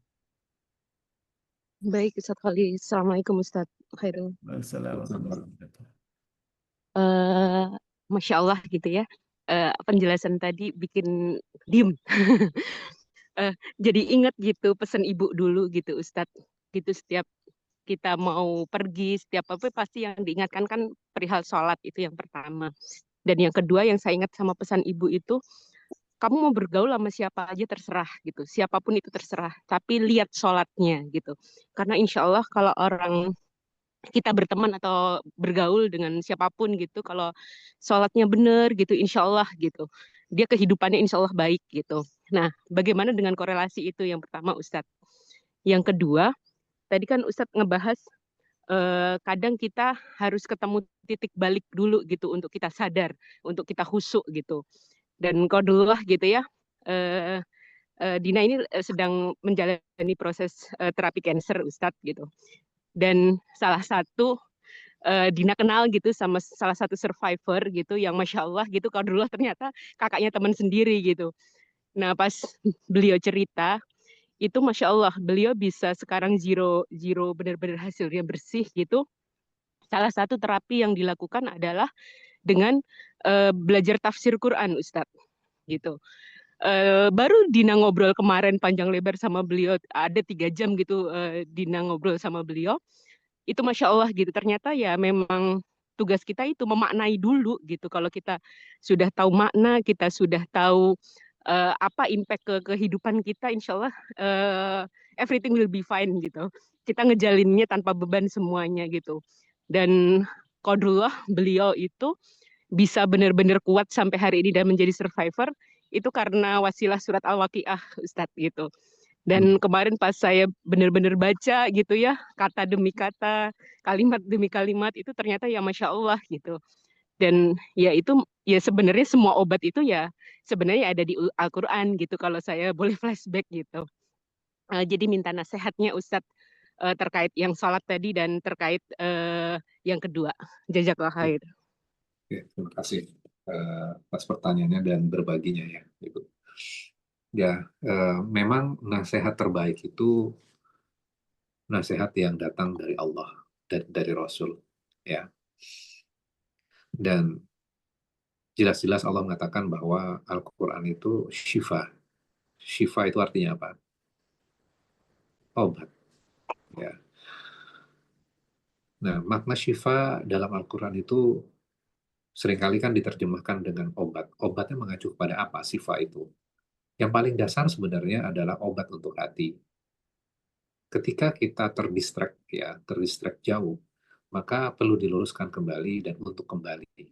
Baik, Ustaz Khalid. Assalamualaikum Ustaz Khairul. Assalamualaikum. Masya Allah gitu ya. Penjelasan tadi bikin diem. Jadi ingat gitu pesan ibu dulu gitu Ustadz. Gitu setiap kita mau pergi, setiap apa pasti yang diingatkan kan perihal sholat itu yang pertama. Dan yang kedua yang saya ingat sama pesan ibu itu, kamu mau bergaul sama siapa aja terserah gitu, siapapun itu terserah, tapi lihat sholatnya gitu. Karena insya Allah kalau orang kita berteman atau bergaul dengan siapapun gitu, kalau sholatnya benar gitu, insya Allah gitu, dia kehidupannya insya Allah baik gitu. Nah, bagaimana dengan korelasi itu yang pertama Ustadz? Yang kedua, tadi kan Ustadz ngebahas kadang kita harus ketemu titik balik dulu gitu untuk kita sadar, untuk kita khusyuk gitu. Dan qaulullah gitu ya, Dina ini sedang menjalani proses terapi cancer Ustadz gitu. Dan salah satu Dina kenal gitu sama salah satu survivor gitu yang Masya Allah gitu, qaulullah ternyata kakaknya teman sendiri gitu. Nah pas beliau cerita, itu Masya Allah beliau bisa sekarang zero benar-benar hasilnya bersih gitu. Salah satu terapi yang dilakukan adalah dengan belajar tafsir Quran Ustadz gitu. Baru Dina ngobrol kemarin panjang lebar sama beliau, ada 3 jam gitu Dina ngobrol sama beliau, itu Masya Allah gitu, ternyata ya memang tugas kita itu memaknai dulu gitu. Kalau kita sudah tahu makna, kita sudah tahu apa impact ke kehidupan kita, insya Allah everything will be fine gitu. Kita ngejalinnya tanpa beban semuanya gitu. Dan qadrullah beliau itu bisa benar-benar kuat sampai hari ini dan menjadi survivor itu karena wasilah surat Al-Waqiah, Ustadz gitu. Dan kemarin pas saya benar-benar baca gitu ya, kata demi kata, kalimat demi kalimat, itu ternyata ya Masya Allah gitu. Dan ya itu ya sebenarnya semua obat itu ya sebenarnya ada di Al-Quran gitu kalau saya boleh flashback gitu. Jadi minta nasihatnya Ustadz terkait yang sholat tadi dan terkait yang kedua. Jazakallah khair. Oke, terima kasih atas pertanyaannya dan berbaginya ya, Ibu. Ya, memang nasihat terbaik itu nasihat yang datang dari Allah dan dari Rasul, ya. Dan jelas-jelas Allah mengatakan bahwa Al-Quran itu syifa. Syifa itu artinya apa? Obat. Ya. Nah, makna syifa dalam Al-Quran itu seringkali kan diterjemahkan dengan obat. Obatnya mengacu kepada apa? Syifa itu. Yang paling dasar sebenarnya adalah obat untuk hati. Ketika kita terdistract jauh, maka perlu diluruskan kembali dan untuk kembali.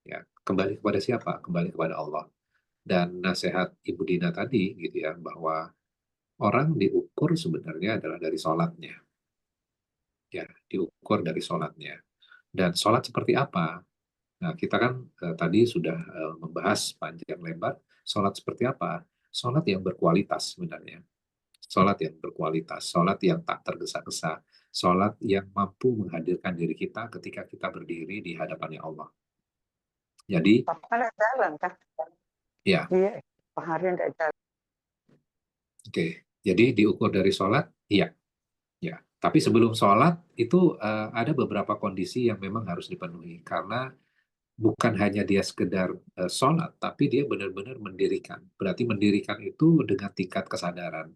Ya, kembali kepada siapa? Kembali kepada Allah. Dan nasihat Ibu Dina tadi gitu ya, bahwa orang diukur sebenarnya adalah dari sholatnya. Ya, diukur dari sholatnya. Dan sholat seperti apa? Nah, kita kan tadi sudah membahas panjang lebar, sholat seperti apa? Sholat yang berkualitas sebenarnya. Sholat yang berkualitas, sholat yang tak tergesa-gesa, sholat yang mampu menghadirkan diri kita ketika kita berdiri di hadapannya Allah. Jadi, ya, oke. Jadi diukur dari sholat, iya. Ya, tapi sebelum sholat itu ada beberapa kondisi yang memang harus dipenuhi karena bukan hanya dia sekedar sholat, tapi dia benar-benar mendirikan. Berarti mendirikan itu dengan tingkat kesadaran,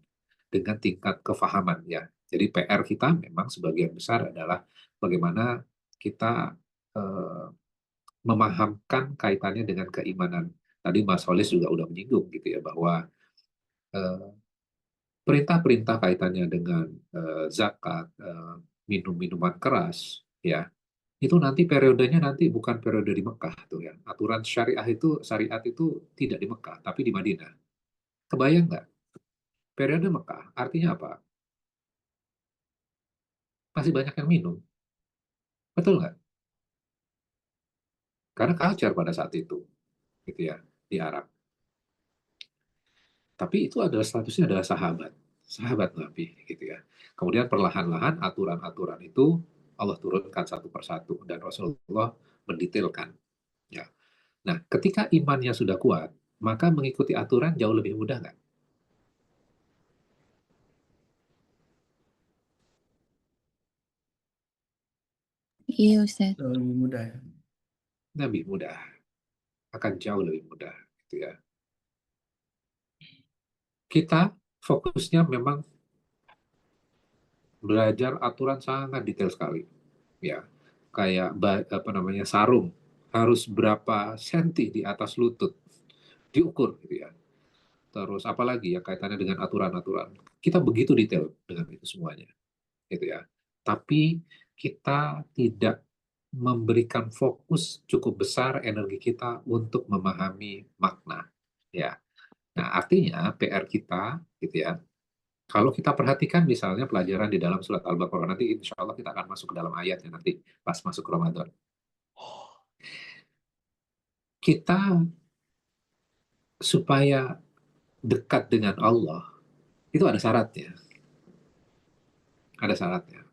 dengan tingkat kefahaman ya. Jadi PR kita memang sebagian besar adalah bagaimana kita memahamkan kaitannya dengan keimanan. Tadi Mas Holis juga udah menyinggung gitu ya bahwa perintah-perintah kaitannya dengan zakat, minum-minuman keras, ya itu nanti periodenya nanti bukan periode di Mekah tuh ya. Aturan syariat itu tidak di Mekah, tapi di Madinah. Kebayang nggak? Periode Mekah artinya apa? Masih banyak yang minum, betul nggak? Karena culture pada saat itu, gitu ya, di Arab. Tapi itu adalah statusnya adalah sahabat Nabi, gitu ya. Kemudian perlahan-lahan aturan-aturan itu Allah turunkan satu persatu dan Rasulullah mendetailkan. Ya. Nah, ketika imannya sudah kuat, maka mengikuti aturan jauh lebih mudah nggak? Iya, Ustaz. Lebih mudah ya. Lebih mudah, akan jauh lebih mudah, gitu ya. Kita fokusnya memang belajar aturan sangat detail sekali, ya. Kayak sarung harus berapa senti di atas lutut diukur, gitu ya. Terus apalagi ya kaitannya dengan aturan-aturan. Kita begitu detail dengan itu semuanya, gitu ya. Tapi kita tidak memberikan fokus cukup besar energi kita untuk memahami makna, ya. Nah, artinya PR kita, gitu ya, kalau kita perhatikan misalnya pelajaran di dalam surat Al-Baqarah, nanti insya Allah kita akan masuk ke dalam ayatnya nanti pas masuk Ramadan. Kita supaya dekat dengan Allah, itu ada syaratnya. Ada syaratnya.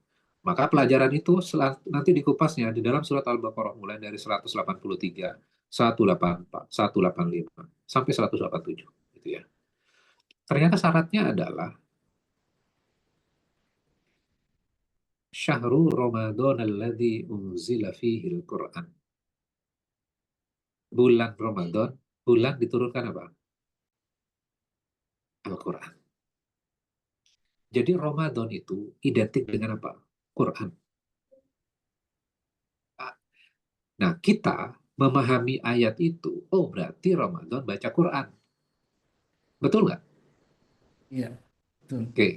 Maka pelajaran itu nanti dikupasnya di dalam surat Al-Baqarah mulai dari 183, 184, 185, sampai 187. Gitu ya. Ternyata syaratnya adalah Syahrul Ramadan alladzi unzila fihi al-Quran. Bulan Ramadan, bulan diturunkan apa? Al-Quran. Jadi Ramadan itu identik dengan apa? Quran. Nah, kita memahami ayat itu, oh berarti Ramadan baca Quran. Betul nggak? Iya, betul. Oke,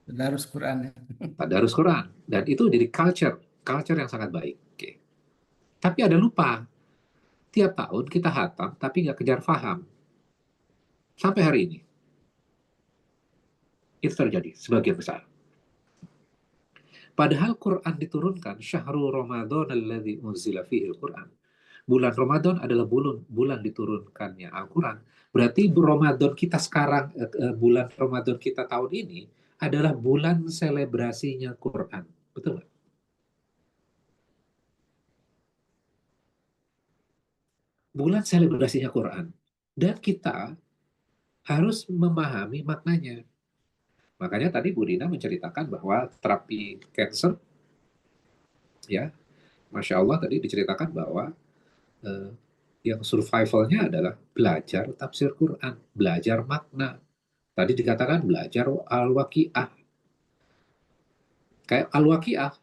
Harus Quran ya. tadarus Quran. Dan itu jadi culture yang sangat baik. Oke. Tapi ada lupa, tiap tahun kita hatam, tapi nggak kejar faham. Sampai hari ini. Itu terjadi sebagian besar. Padahal Quran diturunkan, syahrul Ramadan alladzi unzila fihi Quran. Bulan Ramadan adalah bulan diturunkannya Al-Quran. Berarti Ramadan kita sekarang, bulan Ramadan kita tahun ini adalah bulan selebrasinya Quran. Betul nggak? Bulan selebrasinya Quran. Dan kita harus memahami maknanya. Makanya tadi Bu Dina menceritakan bahwa terapi cancer, ya, Masya Allah tadi diceritakan bahwa eh, yang survivalnya adalah belajar tafsir Quran, belajar makna. Tadi dikatakan belajar al-waqi'ah. Kayak al-waqi'ah,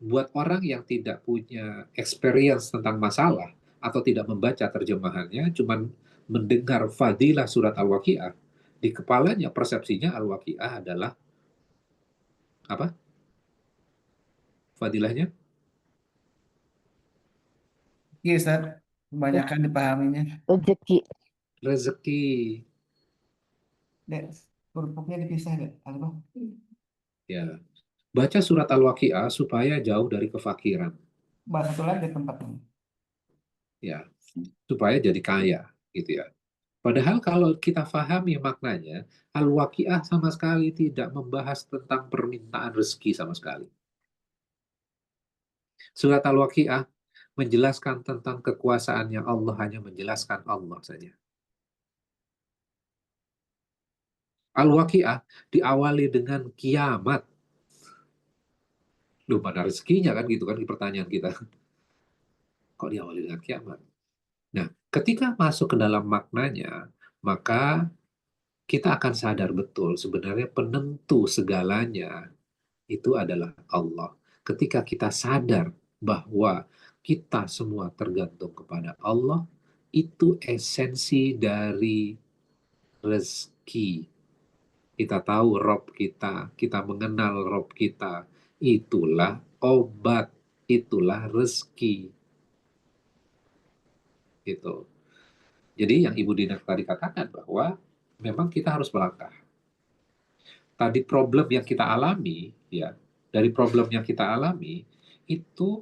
buat orang yang tidak punya experience tentang masalah atau tidak membaca terjemahannya, cuman mendengar fadilah surat al-waqi'ah, di kepalanya persepsinya al-waqi'ah adalah apa? Fadilahnya Iya, Ustaz. Kebanyakan dipahaminya. Rezeki. rezeki. Dek, kerupuknya dipisah, Dek. Apa? Ya, baca surat al-waqi'ah supaya jauh dari kefakiran. Bahas satu lagi tempatnya. Ya, supaya jadi kaya, gitu ya. Padahal kalau kita pahami maknanya, Al-Waqi'ah sama sekali tidak membahas tentang permintaan rezeki sama sekali. Surat Al-Waqi'ah menjelaskan tentang kekuasaannya Allah, hanya menjelaskan Allah saja. Al-Waqi'ah diawali dengan kiamat. Loh, mana rezekinya kan gitu kan, di pertanyaan kita. Kok diawali dengan kiamat? Nah, ketika masuk ke dalam maknanya, maka kita akan sadar betul sebenarnya penentu segalanya itu adalah Allah. Ketika kita sadar bahwa kita semua tergantung kepada Allah, itu esensi dari rezeki. Kita tahu Rob kita mengenal Rob kita, itulah obat, itulah rezeki. Gitu. Jadi yang Ibu Dina tadi katakan bahwa memang kita harus melangkah. Tadi problem yang kita alami, ya, dari problem yang kita alami, itu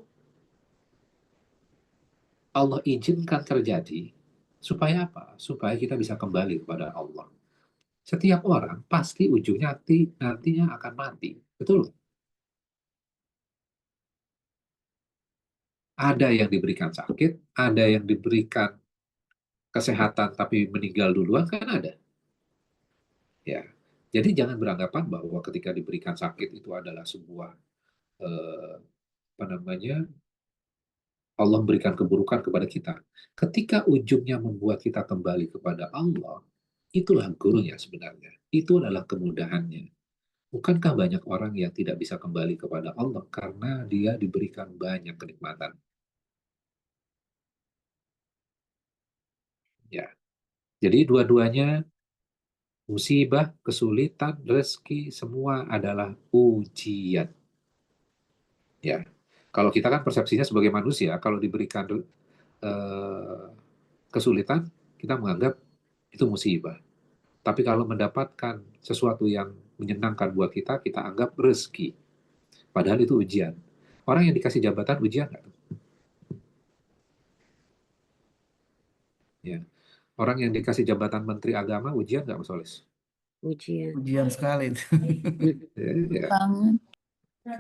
Allah izinkan terjadi supaya apa? Supaya kita bisa kembali kepada Allah. Setiap orang pasti ujungnya nantinya akan mati. Betul? Ada yang diberikan sakit, ada yang diberikan kesehatan tapi meninggal duluan, kan ada. Ya. Jadi jangan beranggapan bahwa ketika diberikan sakit itu adalah sebuah apa namanya, Allah berikan keburukan kepada kita. Ketika ujungnya membuat kita kembali kepada Allah, itulah gurunya sebenarnya. Itu adalah kemudahannya. Bukankah banyak orang yang tidak bisa kembali kepada Allah karena dia diberikan banyak kenikmatan? Ya. Jadi dua-duanya, musibah, kesulitan, rezeki, semua adalah ujian. Ya. Kalau kita kan persepsinya sebagai manusia, kalau diberikan eh, kesulitan, kita menganggap itu musibah. Tapi kalau mendapatkan sesuatu yang menyenangkan buat kita, kita anggap rezeki. Padahal itu ujian. Orang yang dikasih jabatan ujian nggak? Ya. Orang yang dikasih jabatan Menteri Agama ujian nggak, Mas Solis? Ujian. Ujian sekali. Ya, Banget.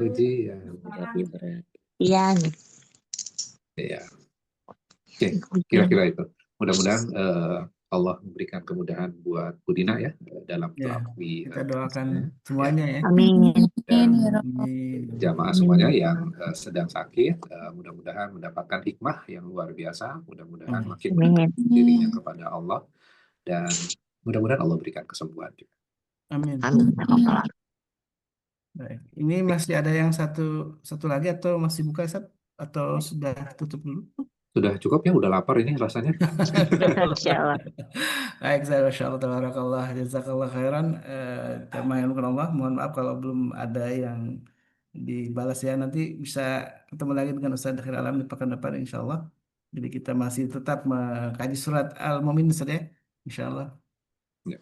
ujian. Jawabnya berat. Iya. Ya. Oke, kira-kira itu. Mudah-mudahan Allah memberikan kemudahan buat Budina ya dalam Ya, terapi kita doakan semuanya ya. Amin. dan Amin, ya Rabbal. Amin. jamaah semuanya yang sedang sakit, mudah-mudahan mendapatkan hikmah yang luar biasa, mudah-mudahan makin Amin. mendekat dirinya kepada Allah, dan mudah-mudahan Allah berikan kesembuhan juga. Amin. Amin. Baik. Ini masih ada yang satu lagi atau masih buka, Sat? atau sudah tutup dulu? Sudah cukup ya, udah lapar ini rasanya. Insya Allah. Baik, saya Masya Allah, tabarakallah, jazakallah khairan. Jamaah yang bukan Allah, mohon maaf kalau belum ada yang dibalas ya. Nanti bisa ketemu lagi dengan Ustaz Akhir Alam di pekan depan, insya Allah. Jadi kita masih tetap mengkaji surat Al-Mu'min, Ustaz ya, insya Allah. Ya.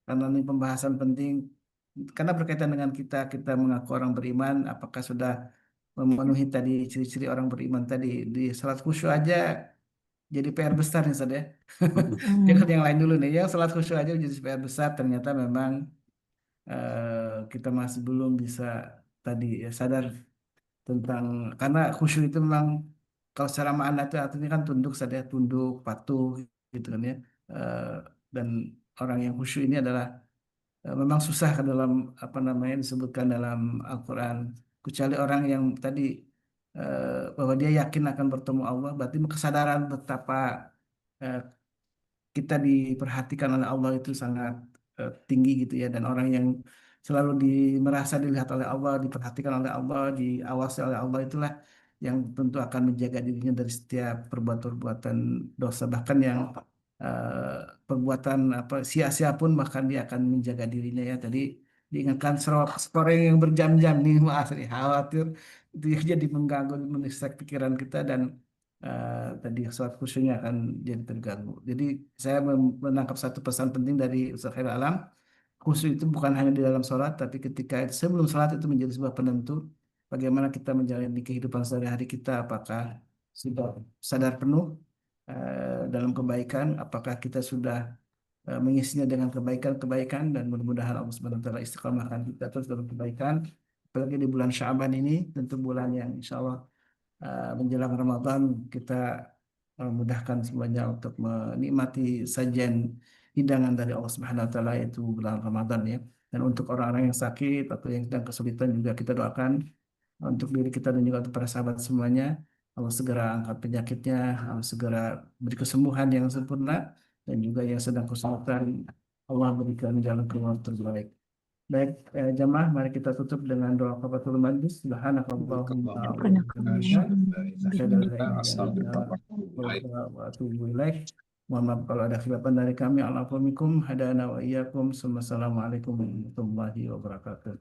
Karena ini pembahasan penting, karena berkaitan dengan kita mengaku orang beriman, apakah sudah memenuhi tadi ciri-ciri orang beriman tadi. Di salat khusyuk aja jadi PR besar nih Ustaz ya. Jangan yang lain dulu nih, yang salat khusyuk aja jadi PR besar, ternyata memang kita masih belum bisa tadi ya, sadar tentang, karena khusyuk itu memang kalau secara makna itu artinya kan tunduk saja, tunduk, patuh gitu kan ya. Eh, dan orang yang khusyuk ini adalah memang susah kan dalam apa namanya disebutkan dalam Al-Quran, kecuali orang yang tadi bahwa dia yakin akan bertemu Allah, berarti kesadaran betapa eh, kita diperhatikan oleh Allah itu sangat tinggi gitu ya, dan orang yang selalu merasa dilihat oleh Allah, diperhatikan oleh Allah, diawasi oleh Allah, itulah yang tentu akan menjaga dirinya dari setiap perbuatan-perbuatan dosa, bahkan yang eh, perbuatan apa sia-sia pun bahkan dia akan menjaga dirinya ya. Tadi diingatkan scoring yang berjam-jam nih, maaf nih, khawatir itu yang jadi mengganggu, mendistract pikiran kita, dan tadi sholat khusyuknya akan jadi terganggu. Jadi saya menangkap satu pesan penting dari Ustaz Khairul Alam, khusyuk itu bukan hanya di dalam sholat, tapi ketika sebelum sholat itu menjadi sebuah penentu bagaimana kita menjalani kehidupan sehari-hari kita, apakah sudah sadar penuh dalam kebaikan, apakah kita sudah mengisinya dengan kebaikan-kebaikan, dan mudah-mudahan Allah Subhanahu wa taala istiqomahkan kita terus dalam kebaikan, apalagi di bulan Sya'ban ini, tentu bulan yang insya Allah menjelang Ramadan kita mudahkan semuanya untuk menikmati sajian hidangan dari Allah Subhanahu wa taala, yaitu bulan Ramadan ya. Dan untuk orang-orang yang sakit atau yang sedang kesulitan juga kita doakan untuk diri kita dan juga untuk para sahabat semuanya, Allah segera angkat penyakitnya, Allah segera beri kesembuhan yang sempurna, dan juga yang sedang kesulitan Allah berikan jalan keluar terbaik. Baik, jamaah, mari kita tutup dengan doa kafaratul majlis. Subhanakallahumma wa bihamdika, asyhadu an la ilaha illa anta, wa atubu ilaik. Mohon maaf kalau ada khilafan dari kami. Alaikum hadana wa iyyakum. Assalamualaikum warahmatullahi wabarakatuh.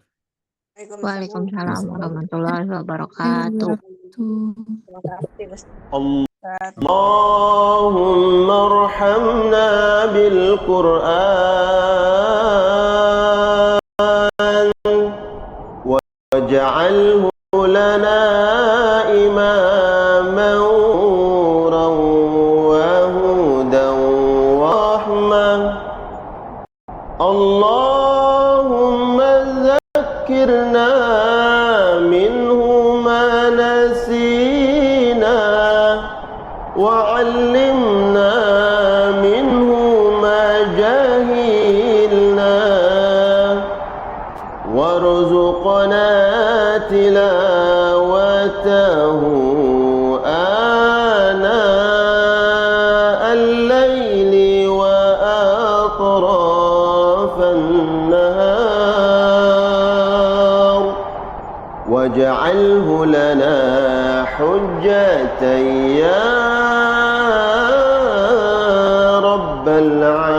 Waalaikumsalam warahmatullahi wabarakatuh. Terima kasih Ustaz. اللهم ارحمنا بالقرآن واجعله لنا إماما ونورا وهدى ورحمة. اللهم ذكرنا منه ما نسينا وعلمنا منه ما جهلنا وارزقنا تلاوته آناء الليل وأطراف النهار واجعله لنا حجة يا رب العالمين.